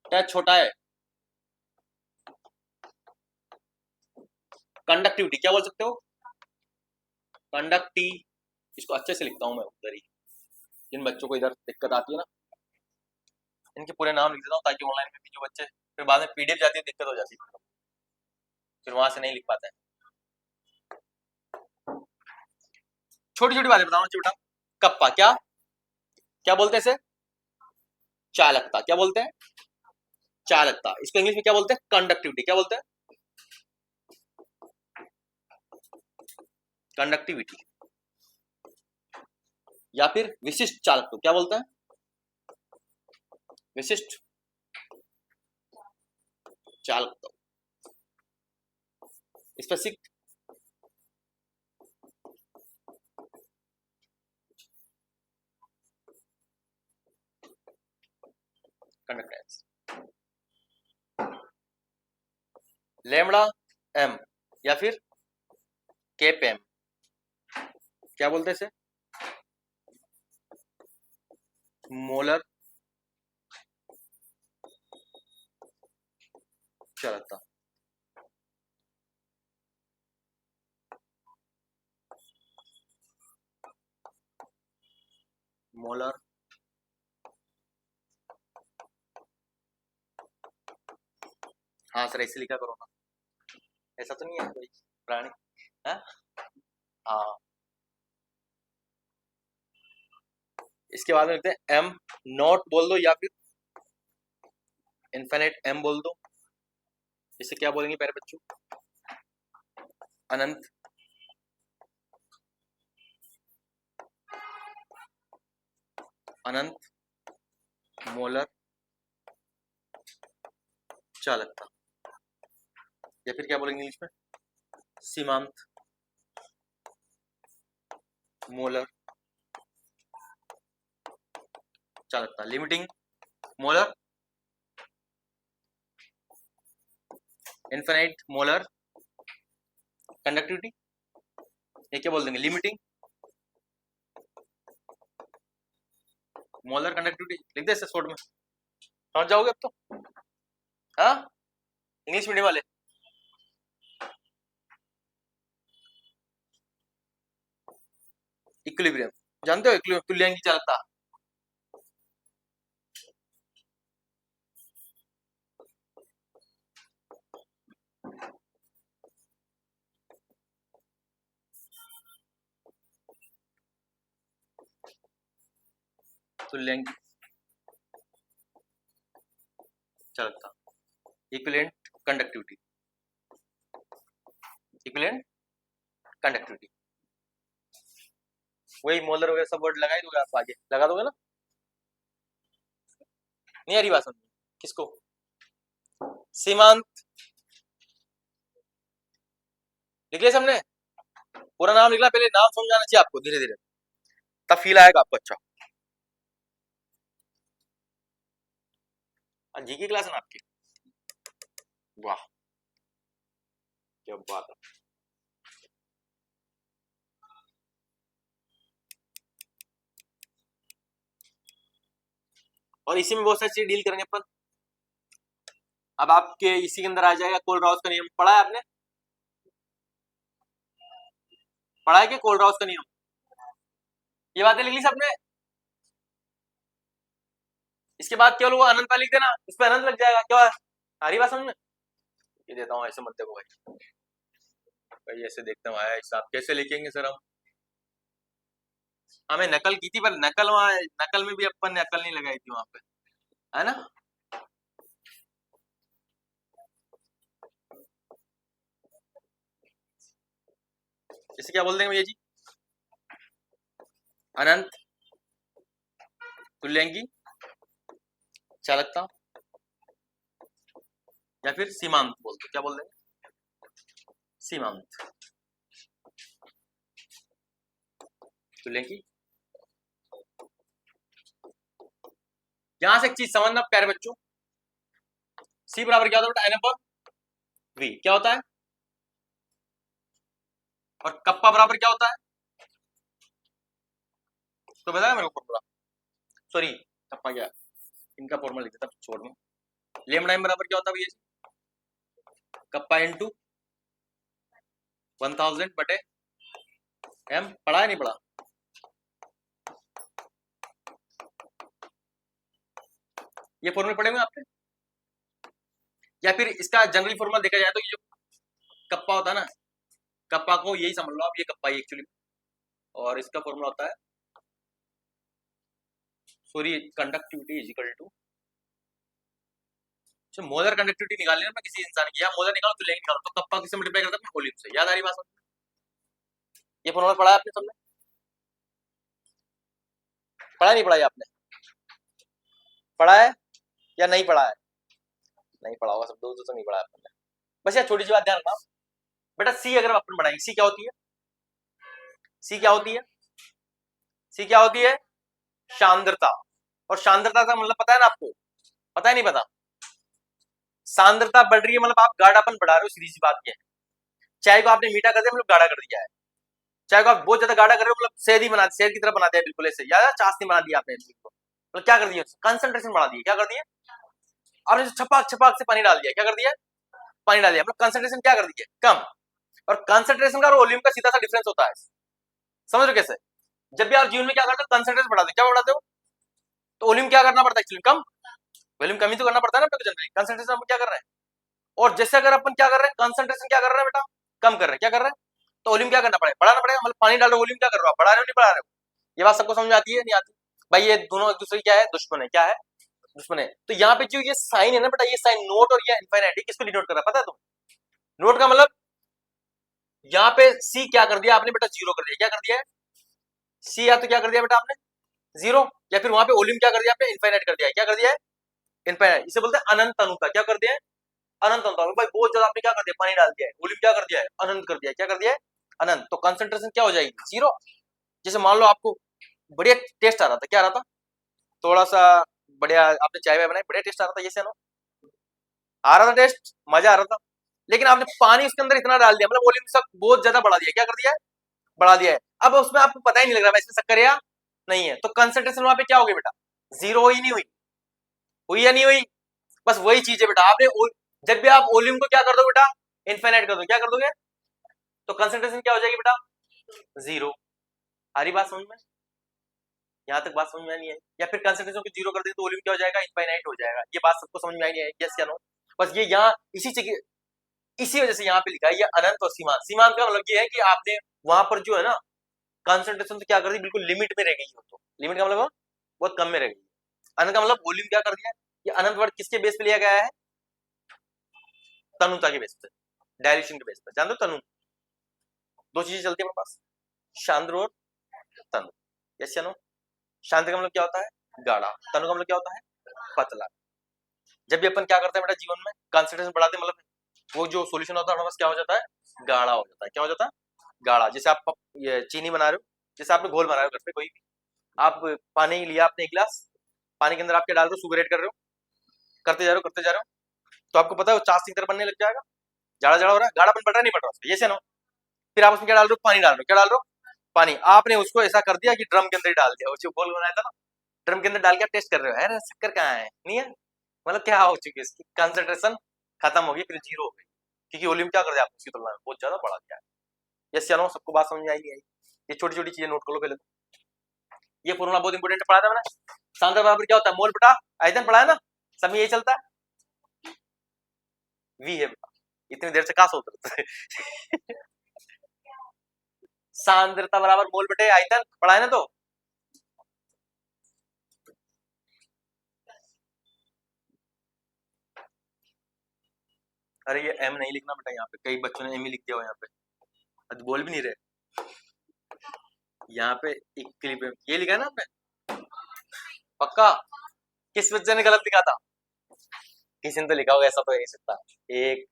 क्या छोटा है, कंडक्टिविटी क्या बोल सकते हो, कंडक्टी, इसको अच्छे से लिखता हूं मैं उधर ही, जिन बच्चों को इधर दिक्कत आती है ना, इनके पूरे नाम लिख देता हूँ ताकि ऑनलाइन में भी जो बच्चे फिर बाद में पीडीएफ जाती है दिक्कत हो जाती है, फिर वहां से नहीं लिख पाते हैं। छोटी छोटी बातें बताओ बेटा, कप्पा क्या, क्या बोलते हैं इसे, चालकता, क्या बोलते हैं, चालकता, इसको इंग्लिश में क्या बोलते हैं, कंडक्टिविटी, क्या बोलते हैं, कंडक्टिविटी, या फिर विशिष्ट चालकत्व, क्या बोलते हैं, विशिष्ट चालकता, स्पेसिफिक कंडक्टेंस, लैम्बडा एम या फिर केप एम, क्या बोलते हैं इसे, मोलर चालकता। मोलर हाँ सर ऐसे लिखा करो ना, ऐसा तो नहीं है कोई प्राणी। हाँ हाँ, इसके बाद में लिखते हैं एम नॉट बोल दो या फिर इनफिनिट एम बोल दो। इसे क्या बोलेंगे प्यारे बच्चों, अनंत अनंत मोलर चालकता, या फिर क्या बोलेंगे इंग्लिश में, सीमांत मोलर चालकता, limiting molar infinite molar conductivity, ये क्या बोल देंगे, लिमिटिंग मोलर कंडक्टिविटी, लिख दे इसे शॉर्ट में, समझ जाओगे अब तो। हाँ इंग्लिश मीडियम वाले, इक्विलिब्रियम जानते हो, इक्विलिब्रियम की चालकता, तुल्यांक चालकता, इक्विवेलेंट कंडक्टिविटी, इक्विवेलेंट कंडक्टिविटी, वही मोलर वगैरह सब वर्ड लगा ही दोगे आप, आगे लगा दोगे ना, नहीं आ रही बात समझ किसको, सीमांत लिख लिया सबने, पूरा नाम लिखला, पहले नाम समझ आना चाहिए आपको, धीरे धीरे तब फील आएगा आपको अच्छा। जी की क्लास है ना आपकी, वाह क्या बात है। और इसी में बहुत सारी चीज डील करेंगे अपन। अब आपके इसी के अंदर आ जाएगा कोलराउस का नियम, पढ़ा है आपने, पढ़ा है कि कोलराउस का नियम, ये बातें लिख ली सबने। इसके बाद केवल वो अनंत वाली लिख देना, उस पर अनंत लग जाएगा, क्या आ रही बात समझ में, ये देता हूँ ऐसे मत देखो भाई, भाई ऐसे देखते हैं भाई साहब कैसे लिखेंगे सर हम, हमें नकल की थी पर नकल वहां, नकल में भी अपन ने नकल नहीं लगाई थी वहां पे, है ना। इसे क्या बोल देंगे भैया जी, अनंत तुल्यांकी चालकता या फिर सीमांत बोलते, क्या बोल देंगे, सीमांत तुल्यांकी। यहां से एक चीज समझना प्यारे बच्चों, सी बराबर क्या होता है, एन अपॉन वी, क्या होता है, और कप्पा बराबर क्या होता है, तो बताया मेरे को फॉर्मूला, सॉरी कप्पा क्या, इनका फॉर्मूला लिख देता छोड़ में, लेमडा एम बराबर क्या होता है भैया, कप्पा इनटू 1000 बटे एम, पढ़ा है नहीं पढ़ा, ये फॉर्मूले पढ़े हुए आपने, या फिर इसका जनरल फॉर्मूला देखा जाए तो ये जो कप्पा होता है ना, कप्पा को यही समझ लो आप, ये कप्पा ही एक्चुअली, और इसका फॉर्मूला होता है, sorry conductivity is equal to, molar conductivity निकालनी है ना किसी इंसान की, या मोलर निकालो तो लेंगे निकालो, तो कप्पा किससे मल्टीप्लाई करता है, वॉल्यूम से, याद आ रही बात, ये फॉर्मूला पढ़ा है आपने सबने, पढ़ा नहीं पढ़ा है आपने, पढ़ा है या नहीं पढ़ा है, नहीं पढ़ा होगा, सब दोस्तों तो नहीं पढ़ा अपन ने। बस यार छोटी सी बात ध्यान रखना बेटा, सी अगर अपन बढ़ाएंगे, सी क्या होती है, सी क्या होती है, सी क्या होती है, सांद्रता। और सांद्रता का मतलब पता है ना आपको, पता है नहीं पता, सांद्रता बढ़ रही है मतलब आप गाढ़ापन बढ़ा रहे हो, सीधी सी बात ये है। चाय को आपने मीठा कर दिया मतलब गाढ़ा कर दिया है, चाय को आप बहुत ज्यादा गाढ़ा कर रहे हो मतलब शहद ही बना, शहद की तरह बना दिया बिल्कुल ऐसे, या चाशनी बना दिया आपने बिल्कुल, मतलब क्या कर दिया, कंसंट्रेशन बढ़ा दिया, क्या कर दिया आपने, छपाक छपाक से पानी डाल दिया, क्या कर दिया, पानी डाल दिया, मतलब कंसंट्रेशन क्या कर दिया, कम। और कंसंट्रेशन का और वॉल्यूम का सीधा सा डिफरेंस होता है, समझ रहे हो कैसे। जब भी आप जीवन में क्या करते हो, कंसंट्रेशन बढ़ाते हो, क्या बढ़ाते हो, तो वॉल्यूम क्या करना पड़ता है एक्चुअली, कम, वॉल्यूम कमी तो करना पड़ता है ना जनरली, कंसंट्रेशन हम क्या कर रहे हैं। और जैसे अगर अपन क्या कर रहे हैं, कंसंट्रेशन क्या कर रहे हैं बेटा, कम कर रहे हैं, क्या कर रहे हैं, तो वॉल्यूम क्या करना पड़ेगा, बढ़ाना पड़ेगा, मतलब पानी डाल रहे हो, वॉल्यूम क्या कर रहे हो, बढ़ा रहे हो नहीं बढ़ा रहे हो। ये बात सबको समझ में आती है नहीं आती, भाई ये दोनों एक दूसरे की क्या है, दुश्मन है, क्या है, दुश्मन है। तो यहाँ पे जो ये साइन है ना बेटा, ये साइन नोट और ये इनफाइनाइट किसको डिनोट कर रहा है पता है तुम, नोट का मतलब यहाँ पे सी क्या कर दिया आपने बेटा, जीरो कर दिया, क्या कर दिया है सी, या तो क्या कर दिया बेटा आपने जीरो, या फिर वहां पे वॉल्यूम क्या कर दिया आपने, इनफाइनाइट कर दिया है, क्या कर दिया है इनफाइनाइट, इसे बोलते हैं अनंत अनुता, क्या कर दिया है अनंत अनुता, भाई बहुत ज्यादा आपने क्या कर दिया, पानी डाल दिया है, वॉल्यूम क्या कर दिया है अनंत कर दिया है, क्या कर दिया है अनंत, तो कंसंट्रेशन क्या हो जाएगी जीरो। जैसे मान लो आपको बढ़िया टेस्ट आ रहा था, क्या आ रहा था, थोड़ा सा बढ़िया आपने चाय वाय बनाई, बढ़िया टेस्ट आ रहा था, ये से नो आ रहा था टेस्ट, मजा आ रहा था, लेकिन आपने पानी उसके अंदर इतना डाल दिया, मतलब वॉल्यूम सब बहुत ज्यादा बढ़ा दिया, क्या कर दिया है बढ़ा दिया है। अब उसमें आपको पता ही नहीं लग रहा इसमें शक्कर या नहीं है, तो कंसंट्रेशन वहां पे क्या हो गई बेटा, जीरो हुई नहीं हुई, हुई या नहीं हुई, बस वही चीज है बेटा, आपने जब भी आप वॉल्यूम को क्या कर दो बेटा, इनफाइनाइट कर दो, क्या कर दोगे, तो कंसंट्रेशन क्या हो जाएगी बेटा, जीरो। आ रही बात समझ में, यहाँ तक बात समझ में नहीं है, या फिर कंसंट्रेशन को जीरो कर दे तो वॉल्यूम क्या हो जाएगा, इनफाइनाइट हो जाएगा, ये बात सबको समझ में आई नहीं है, यस या नो। बस ये यहाँ इसी जगह, इसी वजह से यहाँ पे लिखा है ये अनंत और सीमांत, सीमांत का मतलब ये है कि आपने वहां पर जो है ना कंसंट्रेशन तो क्या कर दी, बिल्कुल लिमिट में रह गई हो, तो लिमिट का मतलब बहुत कम में रह गई, अनंत का मतलब वॉल्यूम क्या कर दिया, ये अनंत वर्ड किसके बेस पे लिया गया है, तनुता के बेस पे, डायल्यूशन के बेस पे, जान दो तनु, दो चीजें चलती है हमारे पास, शांद्र और तनु, यस या नो। शांति का मतलब क्या होता है, गाढ़ा, तनु का मतलब क्या होता है, पतला। जब भी अपन क्या करते हैं बेटा जीवन में, कंसंट्रेशन बढ़ाते हैं, मतलब वो जो सॉल्यूशन होता है हमारे पास क्या हो जाता है, गाढ़ा हो जाता है, क्या हो जाता है गाढ़ा। जैसे आप ये चीनी बना रहे हो, जैसे आपने घोल बना रहे हो घर पे कोई भी, आप पानी लिया आपने एक गिलास, पानी के अंदर आप क्या डाल रहे हो, शुगर ऐड कर रहे हो, करते जा रहे हो करते जा रहे हो, तो आपको पता है वो चाश की तरह बनने लग जाएगा, जाड़ा जाड़ा हो रहा है, गाढ़ापन बढ़ रहा नहीं बढ़ रहा उसका, ये से नो। फिर आप उसमें क्या डाल रहे हो, पानी डाल रहे हो, क्या डाल रहे हो पानी, आपने उसको ऐसा कर दिया कि ड्रम के अंदर ही डाल दिया, वो जो घोल बनाया था ना, ड्रम के अंदर डाल के आप टेस्ट कर रहे हो, अरे शक्कर कहाँ है, नहीं है, मतलब क्या हो चुकी है इसकी कंसंट्रेशन, खत्म हो गई, फिर जीरो हो गई, क्योंकि वॉल्यूम क्या कर दिया आपने उसकी तुलना में बहुत ज्यादा बढ़ा दिया है। यस या नो, सबको बात समझ में आई नहीं आई, ये छोटी छोटी चीजें नोट कर लो पहले तो। ये फॉर्मूला बहुत इंपोर्टेंट पढ़ा था मैंने, सांद्रता बराबर क्या होता है, मोल बटा आयतन, पढ़ा है ना, सब में यही चलता है, वी है बेटा, इतनी देर से कहां सोच रहे थे सांद्रता बराबर मोल बटे आयतन, पढ़ा है ना, तो अरे ये एम नहीं लिखना बेटा, यहाँ पे कई बच्चों ने एम ही लिख दिया हो, यहाँ पे अब बोल भी नहीं रहे, यहाँ पे एक क्लिप ये लिखा है ना आपने, पक्का किस बच्चे ने गलत लिखा था, किसी ने तो लिखा होगा, ऐसा तो नहीं सकता, एक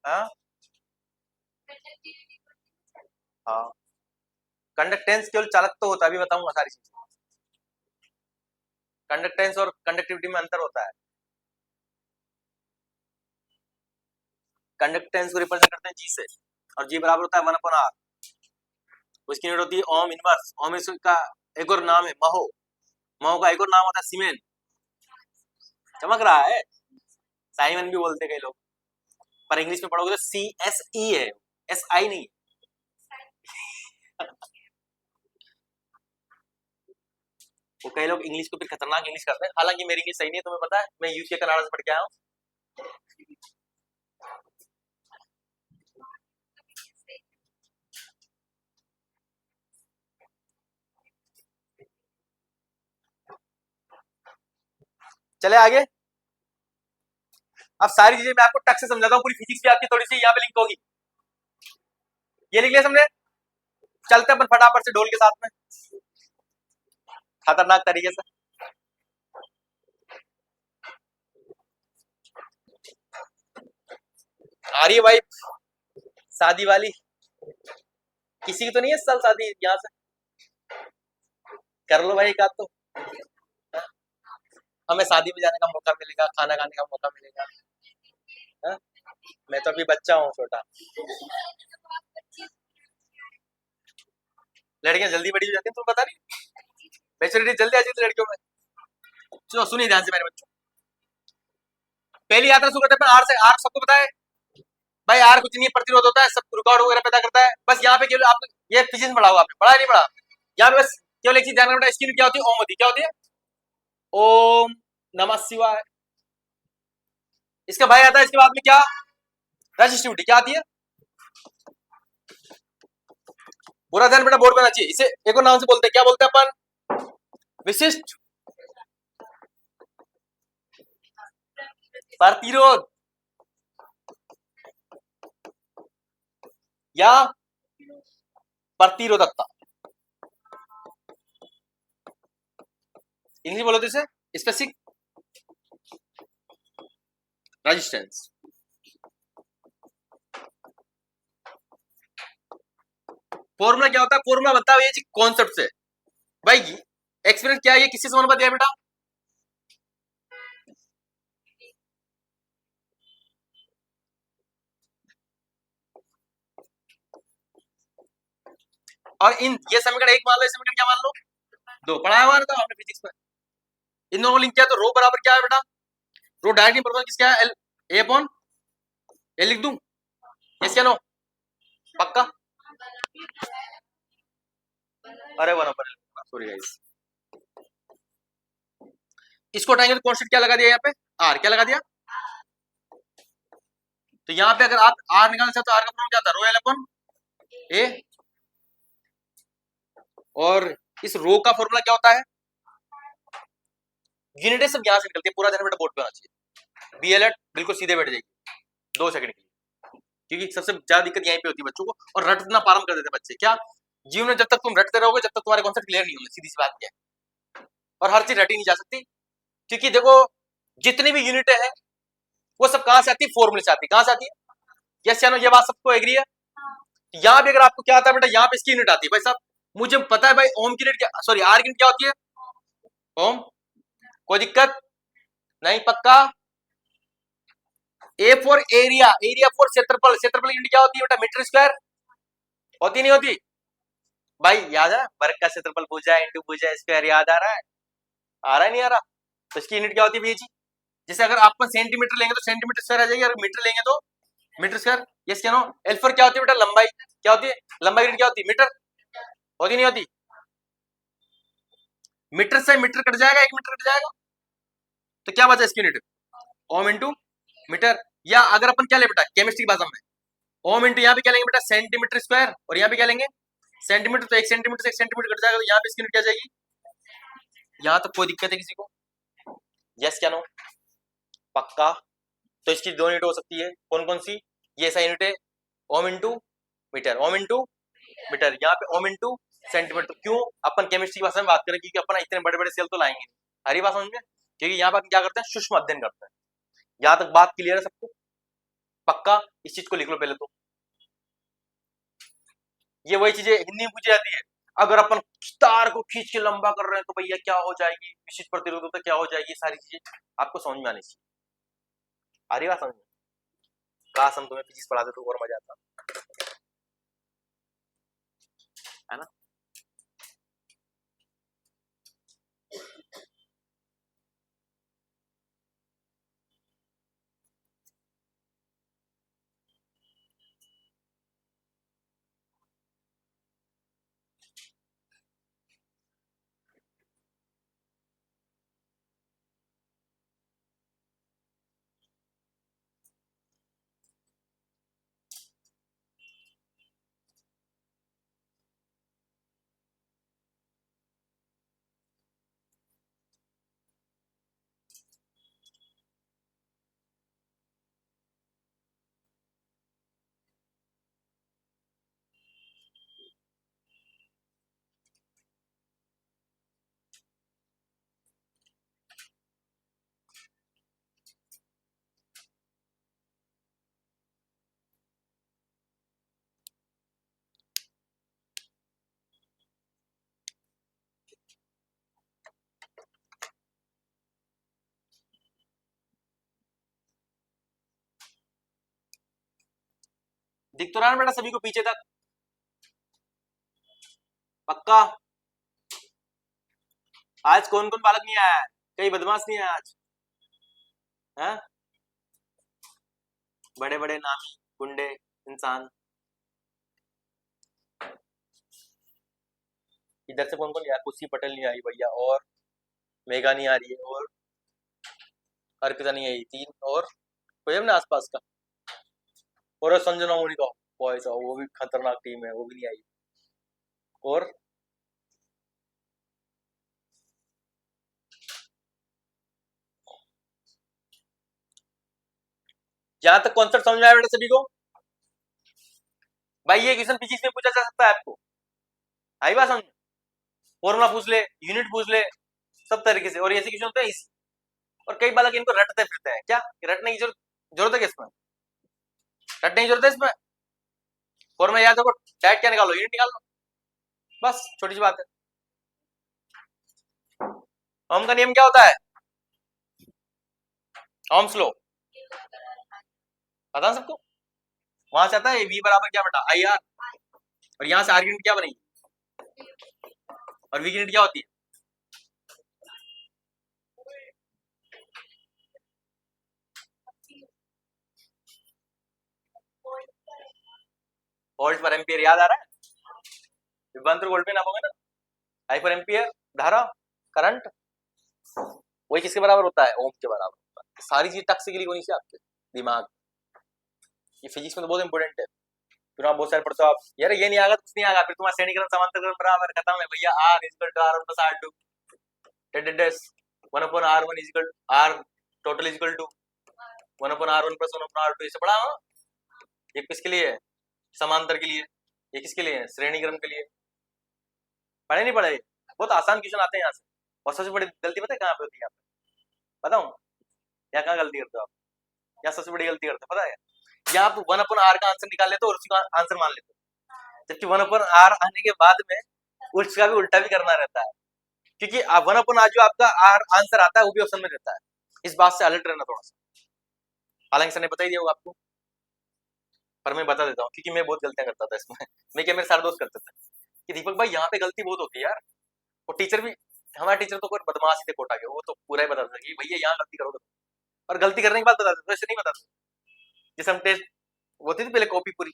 हाँ हाँ, कंडक्टेंस केवल चालक तो होता है, अभी बताऊंगा सारी चीजें, कंडक्टेंस और कंडक्टिविटी में अंतर होता है, कंडक्टेंस को रिप्रेजेंट करते हैं जी से, और जी बराबर होता है 1/r, उसकी यूनिट होती है ओम इनवर्स, ओम इसका एक और नाम है महो, महो का एक और नाम होता है सीमेन, चमक रहा है, साइमन भी बोलते हैं कई लोग, पर इंग्लिश में पढ़ोगे तो CSE है, SI नहीं। वो कई लोग इंग्लिश को फिर खतरनाक इंग्लिश करते हैं, हालांकि मेरी इंग्लिश सही नहीं है, तुम्हें पता है मैं यूके कनाडा से पढ़ के आया हूँ, चले आगे। अब सारी चीजें मैं आपको टक से समझाता हूँ, पूरी फिजिक्स भी आपकी थोड़ी सी यहाँ पे लिंक होगी। ये लिख लिया समझे? चलते अपन फटाफट से ढोल के साथ में, खतरनाक तरीके से। आ रही है भाई शादी वाली? किसी की तो नहीं है इस साल शादी? यहाँ से कर लो भाई एक आध तो, हमें शादी में जाने का मौका मिलेगा, खाना खाने का मौका मिलेगा। हाँ? मैं तो अभी बच्चा हूँ छोटा। लड़कियां जल्दी बड़ी हो जाती हैं, तुम पता नहीं? मैच्योरिटी जल्दी आ जाती है लड़कियों में। चलो सुनिए ध्यान से मेरे बच्चों, पहली यात्रा शुरू करते हैं आर से। आर सबको पता है भाई, आर कुछ नहीं है, प्रतिरोध होता है, सब रुकावट वगैरह पैदा करता है। बस यहाँ पे केवल आप ये फिजिक्स पढ़ा हुआ आपने, पढ़ा नहीं पढ़ा? यहाँ पे बस केवल एक चीज ध्यान रखना, इसकी क्या होती है? ओम होती है। क्या होती है? ओम नमः शिवाय। इसका भाई आता है इसके बाद में क्या? रेजिस्टिविटी। क्या आती है? पूरा ध्यान बेटा बोर्ड में आना चाहिए। इसे एक और नाम से बोलते हैं, क्या बोलते हैं अपन? विशिष्ट प्रतिरोध या प्रतिरोधकता, इंग्लिश बोलो तो इसे स्पेसिफिक रेजिस्टेंस। फॉर्मूला क्या होता है? फॉर्मूला बनता है ये कॉन्सेप्ट से। भाई एक्सपीरियंस क्या है? ये किससे संबंध है बेटा? और इन ये समीकरण एक मान लो, समीकरण क्या मान लो? दो। पढ़ाया हुआ था आपने फिजिक्स में। इन दोनों को लिंक किया तो रो बराबर क्या है बेटा? रो डायरेक्टली प्रोपोर्शनल किसका है? एल ए अपॉन ए लिख दूं? यस या नो? पक्का? अरे वन अपन, सॉरी गाइस। इसको हटाएंगे तो कांस्टेंट क्या लगा दिया यहाँ पे? आर। क्या लगा दिया? तो यहाँ पे अगर आप आर निकालना चाहते तो आर का फॉर्म क्या था? रो एल अपॉन ए। और इस रो का फॉर्मूला क्या होता है? यूनिट सब यहां से निकलती है। पूरा ध्यान बेटा बोर्ड पे होना चाहिए। बी एल एट बिल्कुल सीधे बैठ जाएगी 2 सेकंड के लिए, क्योंकि सबसे ज्यादा दिक्कत यहीं पे होती है बच्चों को, और रटना प्रारंभ कर देते बच्चे। क्या जीवन में जब तक तुम रटते रहोगे, जब तक तुम्हारे कॉन्सेप्ट क्लियर नहीं होंगे। सीधी सी बात क्या है? और हर चीज रटी नहीं जा सकती, क्योंकि देखो जितनी भी यूनिट है वो सब कहां से आती है? फॉर्मूले से आती है। कहां से आती है? यस या नो? ये बात सबको एग्री है? यहाँ भी अगर आपको क्या आता है बेटा, यहाँ पे इसकी यूनिट आती है भाई साहब। मुझे पता है भाई ओम की यूनिट क्या, सॉरी आर की यूनिट क्या होती है? ओम। कोई दिक्कत नहीं? पक्का? A for area, area for क्षेत्रफल, क्षेत्रफल की यूनिट क्या होती है बेटा? Metre square. होती नहीं होती? भाई याद है वर्ग का क्षेत्रफल भुजा इंटू भुजा स्क्वायर, याद आ रहा है? आ रहा है नहीं आ रहा? तो इसकी यूनिट क्या होती है भैया जी? जैसे अगर आप सेंटीमीटर लेंगे तो सेंटीमीटर स्क्वायर आ जाएगी, अगर मीटर लेंगे तो मीटर स्क्वायर। यस क्या नो? एल फॉर क्या होती है बेटा? लंबाई। क्या होती है? लंबाई यूनिट क्या होती है? मीटर। होती नहीं होती? मीटर से मीटर कट जाएगा, 1 मीटर कट जाएगा, तो क्या बचा इसकी यूनिट? ओम इंटू मीटर। या अगर अपन क्या ले बेटा केमिस्ट्री की भाषा में, ओम इंटू यहाँ पे क्या लेंगे बेटा? Centimetre square. और यहाँ पे क्या लेंगे? सेंटीमीटर। तो 1 सेंटीमीटर से 1 सेंटीमीटर कट जाएगा, तो यहाँ पे इसकी यूनिट क्या जाएगी? यहाँ तक कोई दिक्कत है किसी को? यस क्या नो? पक्का? तो इसकी 2 यूनिट हो सकती है, कौन कौन सी? ये सही यूनिट है, ohm into metre. Ohm into metre, यहाँ पे ओम इंटू सेंटीमीटर। क्यों? अपन केमिस्ट्री की भाषा में बात करें, क्योंकि अपन इतने बड़े बड़े सेल तो लाएंगे नहीं। हरी बात समझ में? क्योंकि यहाँ पर क्या करते हैं? सूक्ष्म अध्ययन करते हैं। यहाँ तक बात क्लियर है सबको? पक्का? इस चीज को लिख लो पहले तो। ये वही चीजें हिंदी में पूछी जाती है। अगर अपन तार को खींच के लंबा कर रहे हैं तो भैया क्या हो जाएगी? विशिष्ट प्रतिरोधकता क्या हो जाएगी? सारी चीजें आपको समझ में आनी चाहिए। आ रही बात समझ में? काश हम तुम्हें फिजिक्स पढ़ाते तो और मजा आता, है ना? दिख तो रहा है बेटा सभी को पीछे तक? पक्का? आज कौन कौन बालक नहीं आया है? कई बदमाश नहीं आया आज? हैं? बड़े बड़े नामी गुंडे इंसान। इधर से कौन कौन नहीं आया? कुर्सी पटेल नहीं आई भैया, और मेघा नहीं आ रही है, और अर्पिता नहीं आई, 3 और कोई है ना आसपास का। और संजना मोनिका बॉयज, वो भी खतरनाक टीम है, वो भी नहीं आई। और यहाँ तक कॉन्सेप्ट समझ में आया बेटा सभी को? भाई ये क्वेश्चन फिजिक्स में पूछा जा सकता है आपको, आई बात समझ? फॉर्मूला पूछ ले, यूनिट पूछ ले, सब तरीके से। और ऐसे क्वेश्चन होते हैं इसी, और कई बालक इनको रटते फिरते हैं। क्या रटने की जरूरत है क्या इसमें? रटने की जरूरत है इसमें? फॉर्मूला याद रखो, डायरेक्ट क्या निकालो, यूनिट निकाल लो, बस छोटी सी बात है। ओम का नियम क्या होता है? ओम्स लॉ पता है सबको? वहां से आता है v बराबर क्या बेटा आई आर, और यहां से आर यूनिट क्या बनेगी, और v की यूनिट क्या होती है? वोल्ट पर एम्पियर, याद आ रहा है? विभवांतर वोल्ट में नापोगे ना, आई पर एम्पियर धारा करंट, वही किसके बराबर होता है? ओम के बराबर होता है। सारी चीज टॉक्सिकली होनी चाहिए आपके दिमाग। ये फिजिक्स में तो बहुत इंपॉर्टेंट है। फिर आप बहुत सारे पढ़ते हो आप, यार ये नहीं आएगा तो कुछ नहीं आएगा, फिर तुम्हारा श्रेणीकरण समांतरकरण बराबर खत्म है भैया। R equal to R one plus R two डेडेडेस 1 upon R one equal R total equal to 1 upon R one plus 1 upon R two. इसे पढ़ा हो? ये किसके लिए है? समांतर के लिए। ये किसके लिए है? श्रेणीकरण के लिए। पढ़े नहीं पढ़े? बहुत आसान क्वेश्चन आते हैं यहाँ से। और सबसे बड़ी गलती पता है कहाँ पे होती है? यहाँ पे बताऊं यहाँ कहाँ गलती करते हो आप? यहाँ सबसे बड़ी गलती करते हो पता है? यहाँ आप 1 अपॉन आर का आंसर निकाल लेते हो और उसका आंसर मान लेते हो, जबकि 1 अपॉन आर आने के बाद में उसका भी उल्टा भी करना रहता है, क्योंकि 1 अपॉन आर जो आपका आर आंसर आता है वो भी ऑप्शन में रहता है। इस बात से अलर्ट रहना थोड़ा सा। हालांकि सर ने बता ही दिया होगा आपको, पर मैं बता देता हूँ क्योंकि मैं बहुत गलतियां करता था इसमें। मैं क्या, मेरे सारे दोस्त करते थे कि दीपक भाई यहाँ पे गलती बहुत होती है यार। वो टीचर भी, हमारा टीचर तो कोई बदमाश ही थे कोटा के, वो तो पूरा ही बताता था कि भैया यहाँ गलती करोगे, और गलती करने के बाद बताते थे, ऐसे नहीं बताते। जैसे हम टेस्ट होती थी पहले, कॉपी पूरी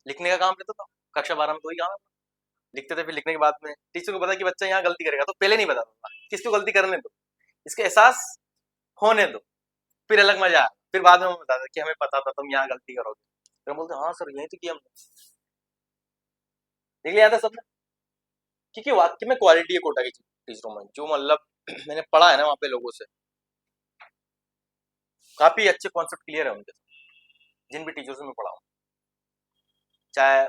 लिखने का काम रहता था, कक्षा 12 में तो वही काम लिखते थे। फिर लिखने के बाद में टीचर को पता कि बच्चा यहाँ गलती करेगा तो पहले नहीं बताता था, किसको गलती करने दो, इसका एहसास होने दो, फिर अलग मजा आया। फिर बाद में हम बताते कि हमें पता था तुम यहाँ गलती करोगे, फिर हम बोलते हाँ सर यही तो किया हमने, देख लिया था सबने। क्योंकि वाकई में क्वालिटी है कोटा की टीचरों में, जो मतलब मैंने पढ़ा है ना वहाँ पे लोगों से, काफी अच्छे कॉन्सेप्ट क्लियर है उनके, जिन भी टीचर से मैं पढ़ा हूँ। चाहे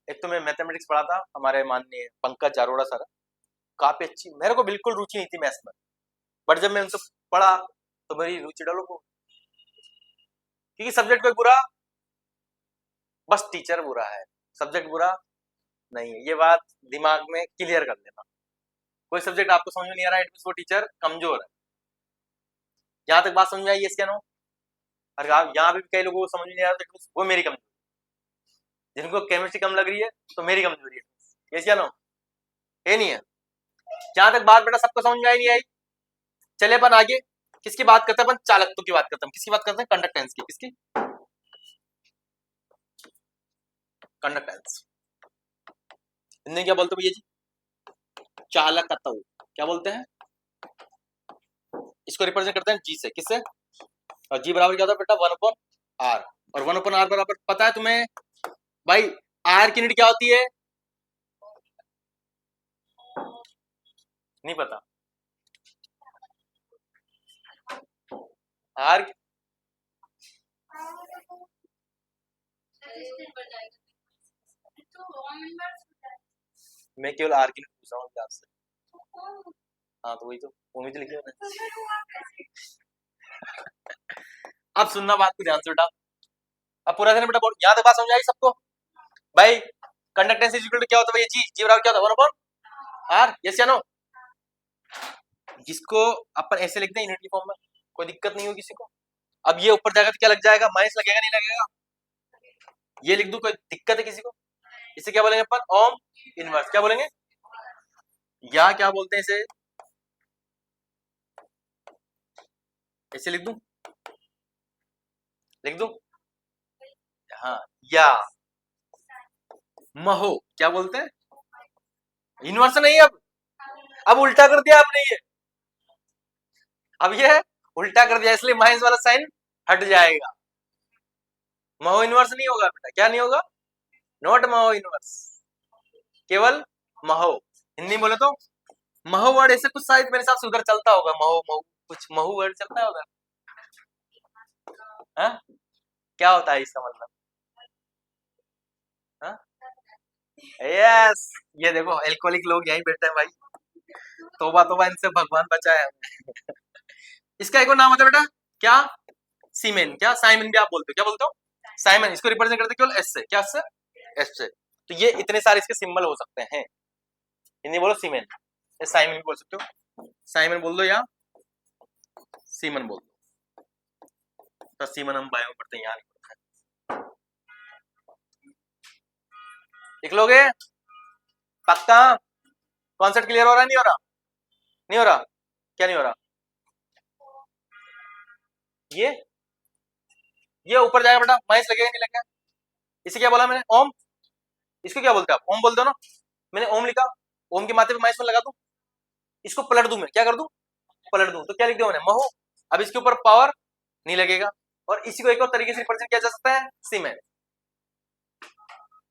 एक तो मैं मैथमेटिक्स पढ़ा था, हमारे माननीय पंकज अरोड़ा सर, काफी अच्छी। मेरे को बिल्कुल रुचि नहीं थी मैथ्स में, बट जब मैं उनसे पढ़ा तो मेरी रुचि डालो को, क्योंकि सब्जेक्ट कोई बुरा, बस टीचर बुरा है, सब्जेक्ट बुरा नहीं है। ये बात दिमाग में क्लियर कर लेना। कोई सब्जेक्ट आपको समझ में नहीं आ रहा है, वो टीचर कमजोर है। यहाँ तक बात समझ में आई? यस क्या नो? और यहाँ पे कई लोगों को समझ में नहीं आ रहा तो वो मेरी कमजोरी, जिनको केमिस्ट्री कम लग रही है तो मेरी कमजोरी है। यस क्या नो? ये नहीं है। जहां तक बात बेटा सबको समझ में आई नहीं आई, चले अपन आगे। किसकी बात करते हैं अपन? चालकत्व की बात करते हैं। किसकी बात करते हैं? कंडक्टेंस की। किसकी? कंडक्टेंस। हिंदी क्या बोलते भैया जी? चालकत्व। क्या बोलते हैं? इसको रिप्रेजेंट करते हैं जी से। किससे? और जी बराबर क्या होता है बेटा? 1 अपॉन आर। और 1 अपॉन आर बराबर पता है तुम्हें भाई आर की यूनिट क्या होती है? नहीं पता? आर मैं केवल आर की यूनिट पूछ रहा हूँ आपसे। हाँ तो वही तो उम्मीद लिखी मैंने। अब सुनना बात को ध्यान से बेटा, अब पूरा दिन बेटा बोल, यहाँ तक बात समझ आई सबको? भाई कंडक्टेंस इज इक्वल टू क्या होता है भैया? जी। जी बराबर क्या होता है? 1 अपॉन आर। यस या नो? जिसको अपन ऐसे लिखते हैं यूनिटी फॉर्म में, कोई दिक्कत नहीं होगी किसी को। अब ये ऊपर जाएगा तो क्या लग जाएगा? माइनस लगेगा नहीं लगेगा? ये लिख दूं, कोई दिक्कत है किसी को? इसे क्या बोलेंगे अपन? Ohm inverse. क्या बोलेंगे? या क्या बोलते हैं इसे? ऐसे लिख दूं? लिख दूं? हाँ, या महो क्या बोलते हैं? इनवर्स नहीं। अब उल्टा कर दिया आपने ये। अब ये उल्टा कर दिया, इसलिए माइनस वाला साइन हट जाएगा। महो इनवर्स नहीं होगा बेटा। क्या नहीं होगा? नॉट महो इनवर्स, केवल महो। हिंदी बोले तो महो वर्ड ऐसे कुछ शायद मेरे हिसाब से उधर चलता होगा। महो महो कुछ महू वर्ड चलता है उधर। हाँ? क्या होता है इसका मतलब? हाँ? यस, ये देखो एल्कोहलिक लोग यहीं बैठे हैं भाई। तोबा तोबा, इनसे भगवान बचाए हमें। इसका एक और नाम होता है बेटा, क्या? सीमेन। क्या साइमन भी आप बोलते हो? क्या बोलते हो? साइमन। इसको रिप्रेजेंट करते केवल एस से। क्या से? एस से। तो ये इतने सारे इसके सिंबल हो सकते हैं। हिंदी बोलो सीमेन, या साइमन भी बोल सकते हो। साइमन बोल दो या सीमन बोल दो। तो सीमन हम बायो में पढ़ते हैं, यहाँ नहीं पढ़ते हैं। लिख लोगे? पक्का? कॉन्सेप्ट क्लियर हो रहा है? नहीं हो रहा? नहीं हो रहा? क्या नहीं हो रहा? ये ऊपर जाएगा बेटा, माइनस लगेगा नहीं लगेगा? इसे क्या बोला मैंने? ओम। इसको क्या बोलते हैं आप? ओम बोल दो ना। मैंने ओम लिखा, ओम के माथे पे माइनस में लगा दूं, इसको पलट दूं, मैं क्या कर दूं? पलट दूं, तो क्या लिख दिया मैंने? महो। अब इसके ऊपर पावर नहीं लगेगा। और इसी को एक और तरीके से रिप्रेजेंट किया जा सकता है, सीमेन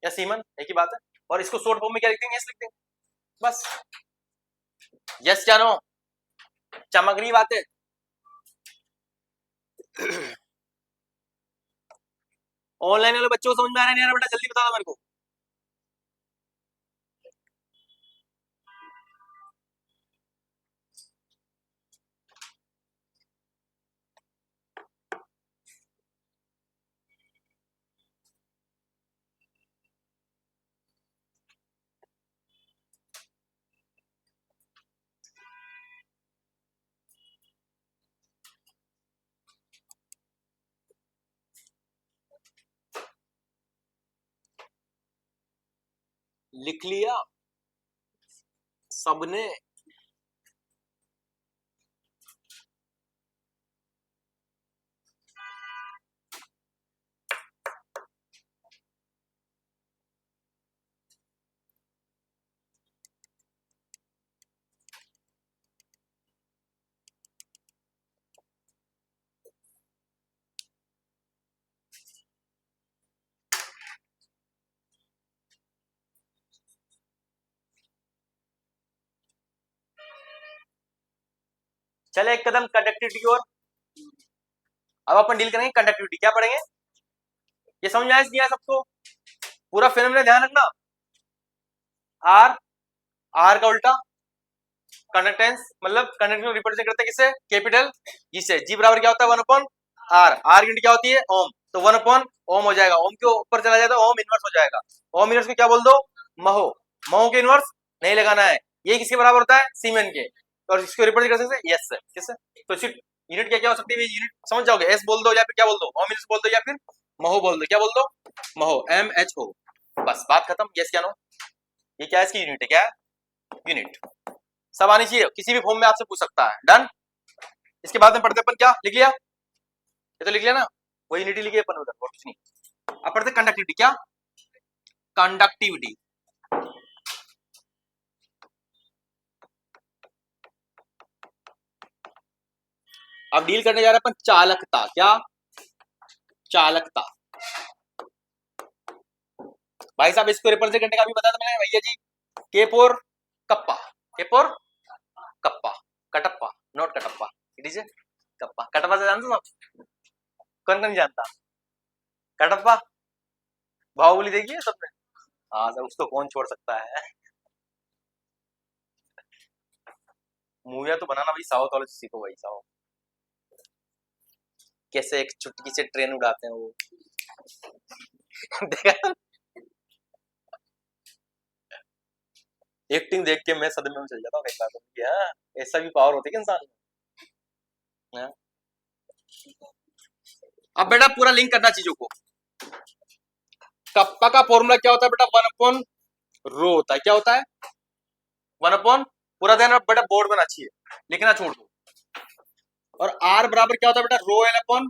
या सीमन, एक ही बात है। और इसको शॉर्ट फॉर्म में क्या लिख देंगे? यस लिख देंगे, बस। यस क्या नो? चमक रही बातें? ऑनलाइन वाले बच्चों को समझ में आ रहा है नहीं आ रहा बेटा? जल्दी बता दो मेरे को। लिख लिया सबने? चले एक कदम कंडक्टिविटी और। अब अपन डील करेंगे कंडक्टिविटी। क्या पढ़ेंगे? ये समझ में आया नहीं आया सबको? पूरा फिल्म में ध्यान रखना। आर, आर का उल्टा कंडक्टेंस, मतलब कंडक्टेंस रिप्रेजेंट करते हैं किससे? कैपिटल जी से। जी बराबर क्या होता है? 1 अपॉन आर। आर यूनिट क्या होती है? ओम। तो 1 अपॉन ओम हो जाएगा। ओम के ऊपर चला जाए तो ओम इनवर्स हो जाएगा। ओम इनवर्स को क्या बोल दो? महो। महो के इनवर्स नहीं लगाना है। ये किसके बराबर होता है? सीमेन के। और इसको रिप्रेजेंट कर सकते हैं यस से। किससे? तो सिर्फ यूनिट क्या क्या हो सकती है? यूनिट समझ जाओगे। एस बोल दो या फिर क्या बोल दो? ओम इनवर्स बोल दो या फिर महो बोल दो। क्या बोल दो? महो, MHO। बस बात खत्म। यस क्या नो? ये क्या है? इसकी यूनिट है। क्या है? यूनिट। सब आनी चाहिए, किसी भी फॉर्म में आपसे पूछ सकता है। डन। इसके बाद में पढ़ते अपन क्या लिख लिया? ये तो लिख लिया ना, वही यूनिटी लिखी अपन उधर, और कुछ नहीं। अब पढ़ते कंडक्टिविटी। क्या? कंडक्टिविटी। अब डील करने जा रहे हैं अपन चालकता। क्या? चालकता। भाई साहब इसको रिप्रेजेंट करने का भी बता मैंने भैया जी। K for kappa. K for kappa. Kattappa, not Kattappa. It is kappa. Kattappa से जानते हो आप? कौन कौन जानता? कटप्पा बाहुबली देखिए सबने। हाँ सर, उसको कौन छोड़ सकता है? मूवियां तो बनाना भाई साउथ वाले से सीखो भाई साहब। कैसे एक चुटकी से ट्रेन उड़ाते हैं वो। देखा? एक्टिंग देख के मैं सदमे में चल जाता हूँ। एक बार तो हाँ, ऐसा भी पावर होती है इंसान में। हाँ? अब बेटा पूरा लिंक करना चीजों को। कप्पा का फॉर्मूला क्या होता है बेटा? 1/रो होता है। क्या होता है? 1/, पूरा ध्यान बेटा, बोर्ड में अच्छी है, लिखना छोड़ दो। और आर बराबर क्या होता है बेटा? रो एल अपॉन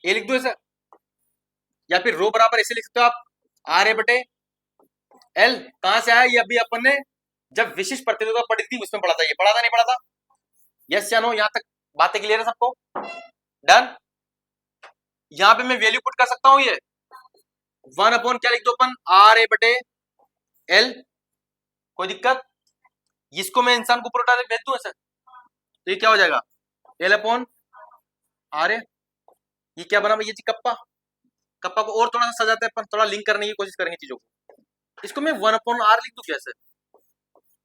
ए लिख दो इसे, या फिर रो बराबर ऐसे लिख सकते हो आप, आर ए बटे एल। कहां से आया ये? अभी अपन ने जब विशिष्ट प्रतिरोधकता पढ़ी थी उसमें पढ़ा था। ये पढ़ा था नहीं पढ़ा था? यस या नो? यहां तक बातें क्लियर है सबको? डन। यहां पे मैं वैल्यू पुट कर सकता हूं, ये 1/, क्या लिख दो अपन? आर ए बटे एल। कोई दिक्कत? इसको मैं इंसान को ऊपर उठा भेज दूं ऐसे, तो ये क्या हो जाएगा? L upon R A. ये क्या बना भैया जी? कप्पा। कप्पा को और थोड़ा सा सजाते हैं अपन, थोड़ा लिंक करने की कोशिश करेंगे चीजों को। इसको मैं 1/r लिख दूं कैसे,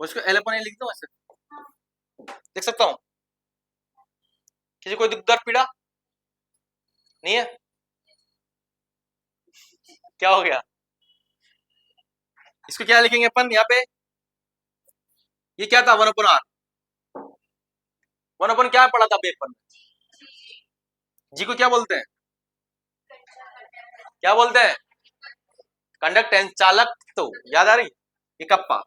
और इसको एल अपॉन ए लिख दूं ऐसे, देख सकता हूं? किसी कोई दिक्कत पीड़ा नहीं है? क्या हो गया? इसको क्या लिखेंगे अपन यहाँ पे? ये क्या था? 1/r। 1/, क्या पढ़ा था पेपर? जी को क्या बोलते हैं? क्या बोलते हैं? कंडक्टेंस, चालक। तो याद आ रही? ये कप्पा,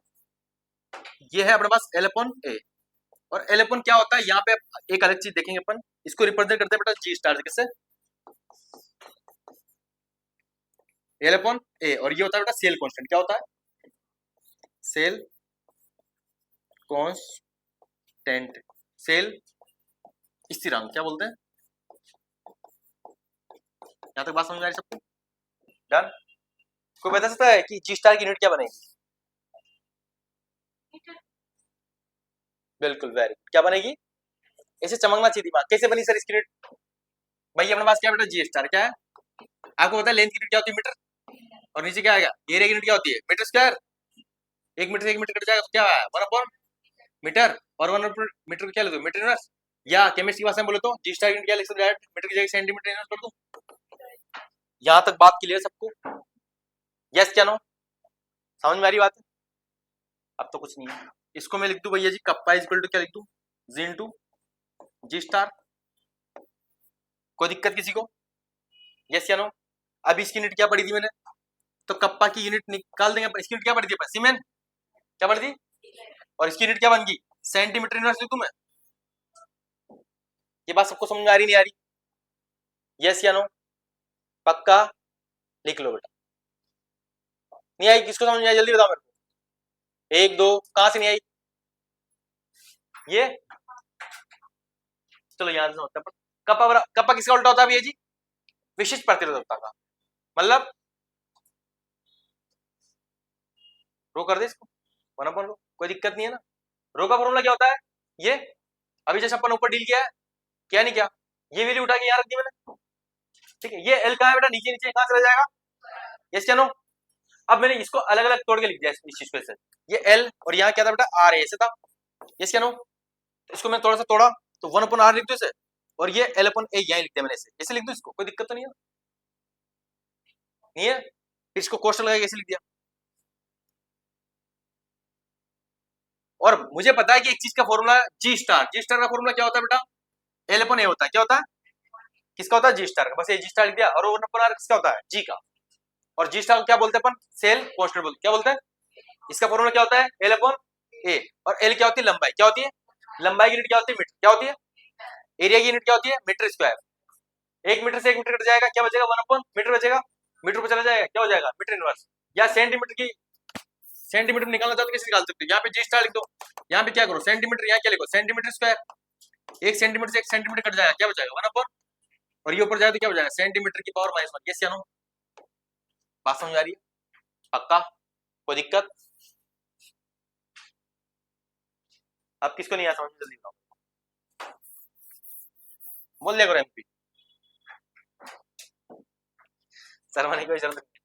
ये है अपने पास एल अपॉन ए। और एल अपॉन क्या होता है? यहाँ पे एक अलग चीज देखेंगे अपन, इसको रिप्रेजेंट करते हैं बेटा जी स्टार से। किससे? एल अपॉन ए। और ये होता है बेटा सेल कांस्टेंट। क्या होता है? सेल कांस्टेंट, सेल स्थिरांक क्या बोलते हैं? यहां तक बात समझ आ रही सबको? डन। कोई बता सकता है कि जी स्टार की यूनिट क्या बनेगी? बिल्कुल, वेरी क्या बनेगी? ऐसे चमकना चाहिए दिमाग। कैसे बनी सर इसकी यूनिट? भाई अपने पास क्या बेटा? जी स्टार। क्या है? आपको पता है लेंथ की यूनिट क्या होती है? मीटर। और नीचे क्या आ गया? एरिया की यूनिट क्या होती है? Metre square. 1 मीटर से 1 मीटर कट जाएगा तो क्या आया? 1/, मीटर। और 1/मीटर को क्या लिख दो? Metre inverse. या केमिस्ट्री की भाषा में बोले तो जी स्टार यूनिट क्या लिख सकते? डायरेक्ट मीटर की जगह सेंटीमीटर इनवर्स कर दूं। यहां तक बात क्लियर सबको? यस क्या नो? समझ में आ रही बात? अब तो कुछ नहीं है। इसको मैं लिख दूं भैया जी, कप्पा इज इक्वल टू क्या लिख दूं? जी इंटू जी स्टार। कोई दिक्कत किसी को? यस या नो? अब इसकी यूनिट क्या पढ़ी थी मैंने? तो कप्पा की यूनिट निकाल देंगे। इसकी यूनिट क्या पढ़ी थी अपन? सीमेन। क्या पढ़ी थी? और इसकी यूनिट क्या बन गई? सेंटीमीटर इनवर्स लिखूं मैं? ये बात सबको समझ में आ रही नहीं आ रही? यस या नो? पक्का लिख लो बेटा। नहीं आई? किसको समझ में आई? जल्दी बताओ मेरे को। 1 2, कहां से नहीं आई? ये चलो यहां से समझते हैं। कप्पा किसका उल्टा होता है भैया जी? विशिष्ट प्रतिरोधकता का। मतलब रो कर दे इसको, 1/, रो। कोई दिक्कत नहीं है ना? रो का फॉर्मूला क्या होता है? ये अभी जैसे अपन ऊपर डील किया है, क्या नहीं क्या? ये वैल्यू उठा के यहां रख दी मैंने, ठीक है? ये एल कहां है बेटा? नीचे नीचे कहां चला जाएगा? यस क्या नो? अब मैंने इसको अलग अलग तोड़ के लिख दिया इस चीज को ऐसे। ये एल और यहाँ क्या था बेटा? आर ऐसे था। यस क्या नो? तो इसको मैंने थोड़ा सा तोड़ा, तो 1/r लिख दो इसे, और ये एल अपॉन ए यहां लिख दिया मैंने ऐसे लिख दो इसको। कोई दिक्कत तो नहीं है? नहीं है? फिर इसको क्वेश्चन लगा कैसे लिख दिया। और मुझे पता है कि एक चीज का फॉर्मूला जी स्टार। जी स्टार का फॉर्मूला क्या होता है बेटा? एल अपॉन ए होता है। क्या होता है? किसका होता है? जी स्टार का। बस ये जी स्टार लिख दिया। और 1/r किसका होता है? जी का। और जी स्टार को क्या बोलते हैं अपन? सेल कांस्टेंट बोलते। क्या बोलते हैं? इसका फॉर्मूला क्या होता है? एल अपॉन ए। और एल क्या होती है? लंबाई। क्या होती है? लंबाई की यूनिट क्या होती है? मीटर। क्या होती है? एरिया की यूनिट क्या होती है? Metre square. 1 मीटर से 1 मीटर कट जाएगा, क्या बचेगा? 1/मीटर बचेगा। मीटर पर चला जाएगा, क्या हो जाएगा? Metre inverse. या सेंटीमीटर की, सेंटीमीटर निकालना चाहते हो कैसे निकाल सकते हो? यहाँ पे जी स्टार लिख दो, यहाँ पे क्या करो? सेंटीमीटर, यहाँ क्या लिखो? Centimetre square. 1 सेंटीमीटर से 1 सेंटीमीटर कट जाएगा, क्या बचेगा? 1/, और ये ऊपर जाए तो क्या हो जाएगा? सेंटीमीटर की पावर -1। यस या नो? बात समझ आ रही है? पक्का? कोई दिक्कत? अब किसको नहीं आ समझ में? जल्दी बताओ, बोल दिया करो एमपी। शर्मा कोई जरूरत नहीं।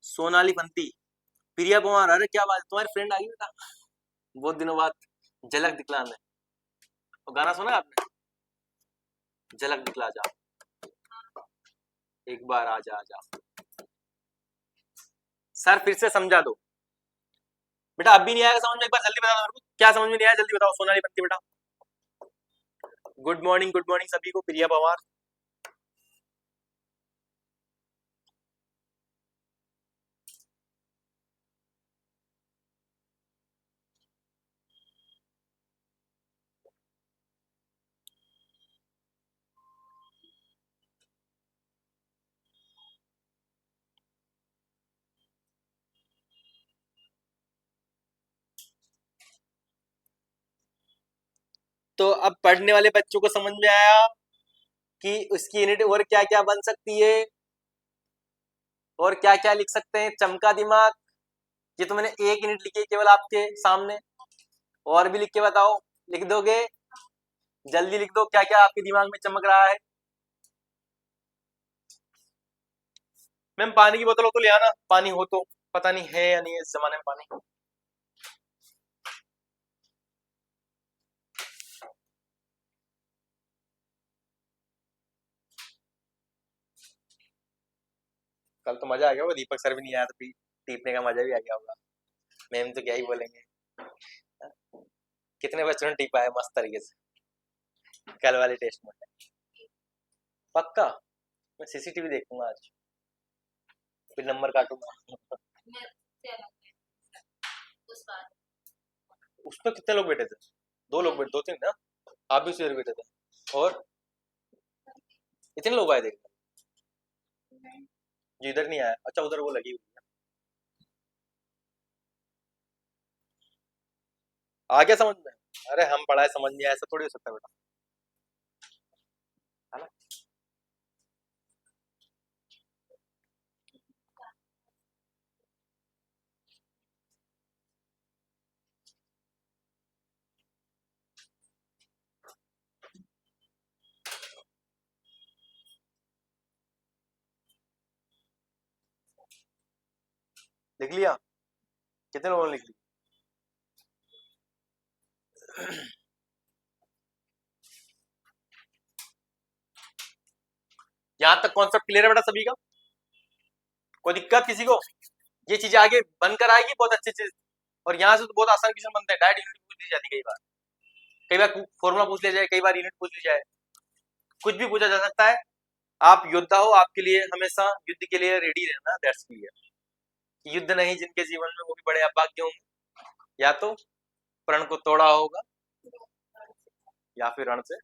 सोनाली पंती, प्रिया पवार, अरे क्या बात, तुम्हारी फ्रेंड आ गई बेटा बहुत दिनों बाद। झलक दिखलाने, वो गाना सुना आपने? झलक दिखला जा, एक बार आजा आजा। सर फिर से समझा दो बेटा, अब भी नहीं आएगा समझ में? एक बार जल्दी बता दो मेरे को, क्या समझ में नहीं आया? जल्दी बताओ सोनाली पंती बेटा। गुड मॉर्निंग सभी को। प्रिया पवार तो अब पढ़ने वाले बच्चों को समझ में आया कि उसकी यूनिट और क्या क्या बन सकती है और क्या क्या लिख सकते हैं। चमका दिमाग। ये तो मैंने एक यूनिट लिखी है केवल आपके सामने, और भी लिख के बताओ। लिख दोगे? जल्दी लिख दो, क्या क्या आपके दिमाग में चमक रहा है। मैम पानी की बोतल हो तो ले आना, पानी हो तो। पता नहीं है या नहीं है इस जमाने में पानी। कल तो मजा आ गया होगा, दीपक सर भी नहीं आया तो टीपने का मजा भी आ गया होगा। मैम तो क्या ही बोलेंगे। कितने बच्चों ने टीपा है मस्त तरीके से कल वाले टेस्ट में? पक्का? मैं सीसीटीवी देखूंगा आज, फिर नंबर काटूंगा। उसमें कितने लोग बैठे थे? दो लोग बैठे, दो तीन ना? आप भी उसी जगह बैठे थे? और इतने लोग आए थे? जो इधर नहीं आया? अच्छा, उधर वो लगी हुई है। आ गया समझ में? अरे हम पढ़ाए समझ नहीं आया, ऐसा थोड़ी हो सकता है बेटा, है ना? लिख लिया? कितने लोगों ने लिख लिया? यहाँ तक कॉन्सेप्ट क्लियर है बेटा सभी का? कोई दिक्कत किसी को? ये चीजें आगे बनकर आएगी बहुत अच्छी चीज। और यहाँ से तो बहुत आसान क्वेश्चन बनते हैं, डायरेक्ट यूनिट पूछ ली जाती है कई बार फॉर्मूला पूछ लिया जाए, कई बार यूनिट पूछ ली जाए, कुछ भी पूछा जा सकता है। आप योद्धा हो, आपके लिए हमेशा युद्ध के लिए रेडी रहना, दैट्स क्लियर। युद्ध नहीं जिनके जीवन में, वो भी बड़े अभाग्य होंगे। या तो प्रण को तोड़ा होगा, या फिर रण से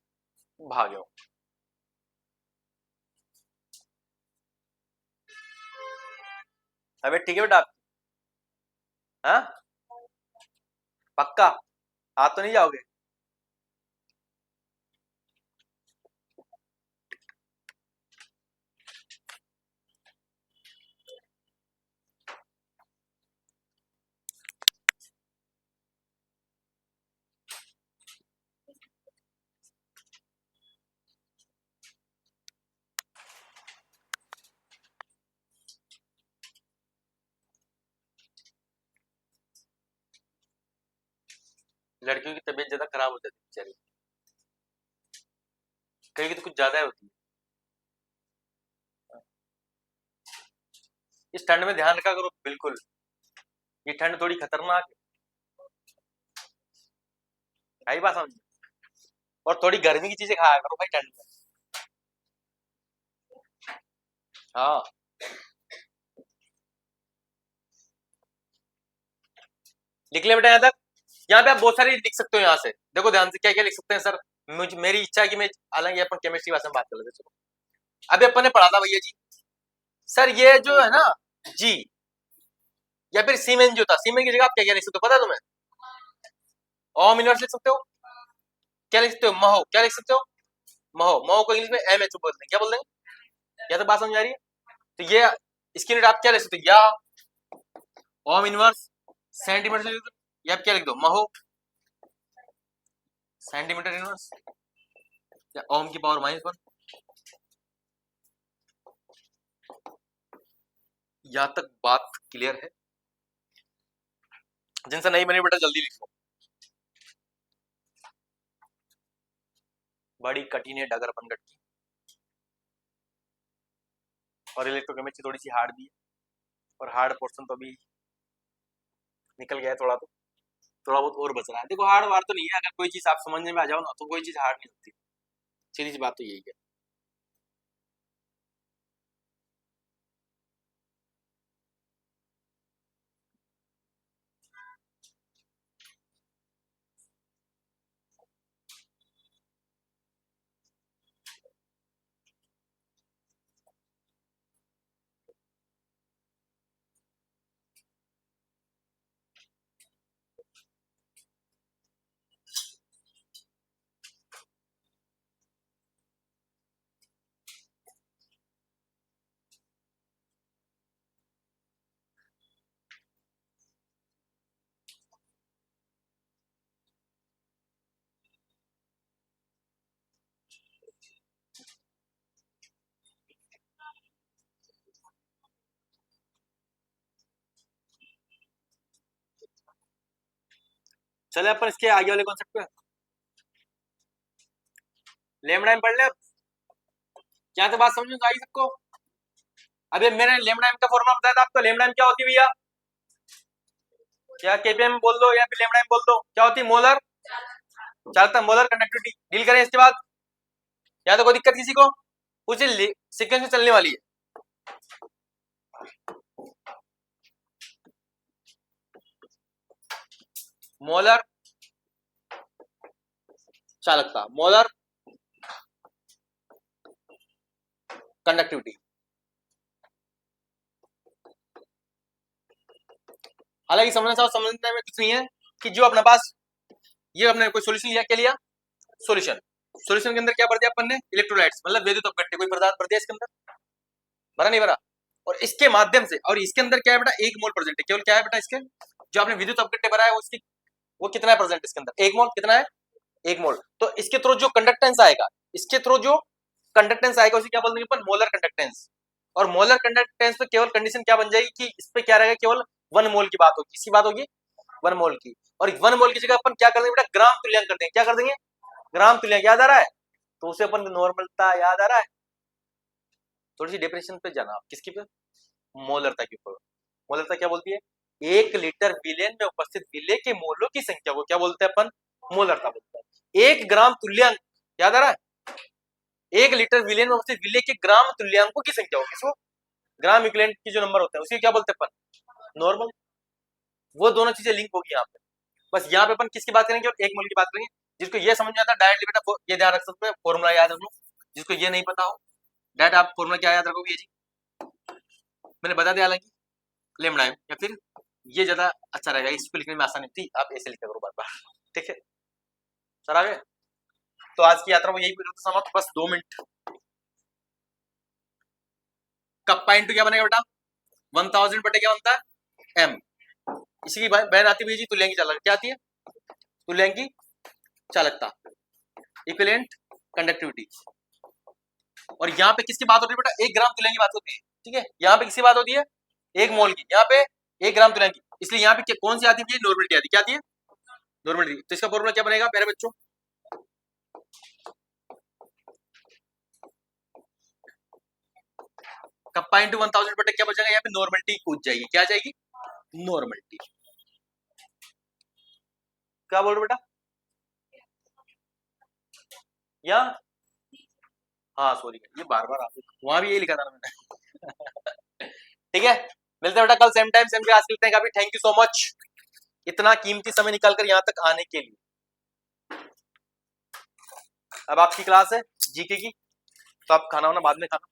भागे होंगे। अबे ठीक है बेटा आप। हाँ? पक्का? आप तो नहीं जाओगे? लड़कियों की तबीयत ज्यादा खराब हो जाती है बेचारी, कहीं की तो कुछ ज्यादा होती है। इस ठंड में ध्यान रखा करो बिल्कुल, ये ठंड थोड़ी खतरनाक है। आई बात समझ में? और थोड़ी गर्मी की चीजें खाया करो भाई ठंड में। हाँ। लिख ले बेटा यहाँ तक। यहाँ पे आप बहुत सारी लिख सकते हो, यहाँ से देखो ध्यान से क्या क्या लिख सकते हैं सर। मुझे मेरी इच्छा है कि मैं, हालांकि अपन केमिस्ट्री भाषा में बात कर लेते हैं, चलो। अभी अपन ने पढ़ा था भैया जी, सर ये जो है ना, जी या फिर सीमेन जो था, सीमेन की जगह आप क्या क्या लिख सकते हो पता है तुम्हें? ओम इनवर्स लिख सकते हो। क्या लिख सकते हो? महो। क्या लिख सकते हो? महो। महो को इंग्लिश में एम एच बोलते हैं, क्या बोलते हैं? या तो बात समझ आ रही है? तो ये इसकी यूनिट आप क्या लिख सकते हो? या ओम इनवर्स सेंटीमीटर से लिख दो, या आप क्या लिख दो? महो सेंटीमीटर इनवर्स, या ओम की पावर -1। यहाँ तक बात क्लियर है? जिनसे नहीं बनी बेटा जल्दी लिखो। बड़ी कठिन है डगर बनगट की, और इलेक्ट्रोकेमिस्ट्री थोड़ी सी हार्ड भी है, और हार्ड पोर्शन तो अभी निकल गया है थोड़ा, तो थोड़ा बहुत और बच रहा है। देखो हार्ड वार तो नहीं है, अगर कोई चीज आप समझने में आ जाओ ना तो कोई चीज हार्ड नहीं होती। सीधी सी बात तो यही है। चले अपन इसके आगे वाले कॉन्सेप्ट पे, लेमड़ा पढ़ ले। क्या तो बात समझ में आई सबको? अभी मैंने लेमड़ा का फॉर्मूला बताया था आपको। लेमड़ा क्या होती है भैया? क्या केपीएम बोल दो या फिर लेमड़ा बोल दो, क्या होती है? मोलर चालकता, मोलर कंडक्टिविटी। डील करें इसके बाद। या तो कोई दिक्कत किसी को? कुछ सीक्वेंस में चलने वाली है। मोलर चालकता, मोलर कंडक्टिविटी। हालांकि समझने में कुछ नहीं है कि जो अपने पास ये अपने कोई सॉल्यूशन लिया, क्या लिया? सॉल्यूशन। सॉल्यूशन के अंदर क्या भर दिया अपन ने? इलेक्ट्रोलाइट्स, मतलब विद्युत अपघट्य, कोई पदार्थ भर दिया इसके अंदर, भरा नहीं भरा? और इसके माध्यम से, और इसके अंदर क्या है बेटा? 1 मोल प्रेजेंट है। केवल क्या है बेटा इसके? जो आपने विद्युत अपघट्य भरा है उसकी वो कितना है प्रेजेंट इसके अंदर? 1 मोल। कितना है? 1 मोल। तो इसके थ्रू जो कंडक्टेंस आएगा, इसके थ्रू जो कंडक्टेंस आएगा उसे क्या बोल देंगे अपन? Molar conductance. और मोलर कंडक्टेंस पे केवल कंडीशन क्या बन जाएगी कि इस पे क्या रहेगा? केवल 1 मोल की बात होगी। किसकी बात होगी? 1 मोल की। और 1 मोल की जगह अपन क्या कर देंगे बेटा? ग्राम तुल्यांक कर देंगे। क्या कर देंगे? ग्राम तुल्यांक। याद आ रहा है? तो उसे अपन नॉर्मलता याद आ रहा है? थोड़ी सी डेफिनेशन पे जाना आप, किसकी पे? मोलरता के ऊपर। मोलरता क्या बोलती है? 1 लीटर विलेन में उपस्थित विलेय के मोलों की संख्या को क्या बोलते हैं अपन? मोलरता बोलते हैं। 1 ग्राम तुल्यांक, याद आ रहा है? 1 लीटर विलेन में उपस्थित विलेय के ग्राम तुल्यांकों की संख्या हो, किसको? ग्राम इक्विवेलेंट की जो नंबर होते हैं उसे क्या बोलते हैं अपन? नॉर्मल। वो दोनों चीजें लिंक होगी यहाँ पे। बस यहाँ पे अपन किसकी बात करेंगे? और 1 मोल की बात करेंगे। जिसको ये समझ में आता है डायरेक्टली बेटा ये ध्यान रख सकते हैं, फॉर्मूला याद रख लो। जिसको ये नहीं पता हो डायरेक्ट आप फॉर्मूला क्या याद रखोगे जी? मैंने बता दिया। हालांकि लेमड़ा या फिर ये ज्यादा अच्छा रहेगा, इसको लिखने में आसानी थी, आप ऐसे लिखा करो बार बार। ठीक है सर, आगे। तो आज की यात्रा वो यही समाप्त। बस 2 मिनट। कप्पा इंटू क्या बनेगा बेटा? 1000 बटे क्या बनता है? एम। इसी की बहन आती हुई जी तुल्यांकी चालकता। क्या आती है? तुल्यांकी चालकता, इक्विवेलेंट कंडक्टिविटी। और यहाँ पे किसकी बात होती है बेटा? 1 ग्राम तुल्यांक की बात होती है। ठीक है, यहाँ पे किसकी बात होती है? 1 मोल की। यहाँ पे 1 ग्राम तुल्यांक की। इसलिए यहाँ पे कौन सी आती है? नॉर्मलिटी आती है। क्या आती है? नॉर्मलिटी। तो इसका फॉर्मूला क्या बनेगा प्यारे बच्चों? कप्पा इंटू 1000 बटे क्या बचेगा? यहाँ पे नॉर्मलिटी कूद जाएगी। क्या जाएगी? नॉर्मलिटी। क्या बोल रहे बेटा? या हाँ सॉरी, ये बार बार आप वहां भी यही लिखा था ना मैंने। ठीक है, मिलते हैं बेटा कल सेम टाइम सेम क्लास मिलते हैं। काफी थैंक यू सो मच इतना कीमती समय निकालकर यहाँ तक आने के लिए। अब आपकी क्लास है जीके की, तो आप खाना वाना बाद में खाना।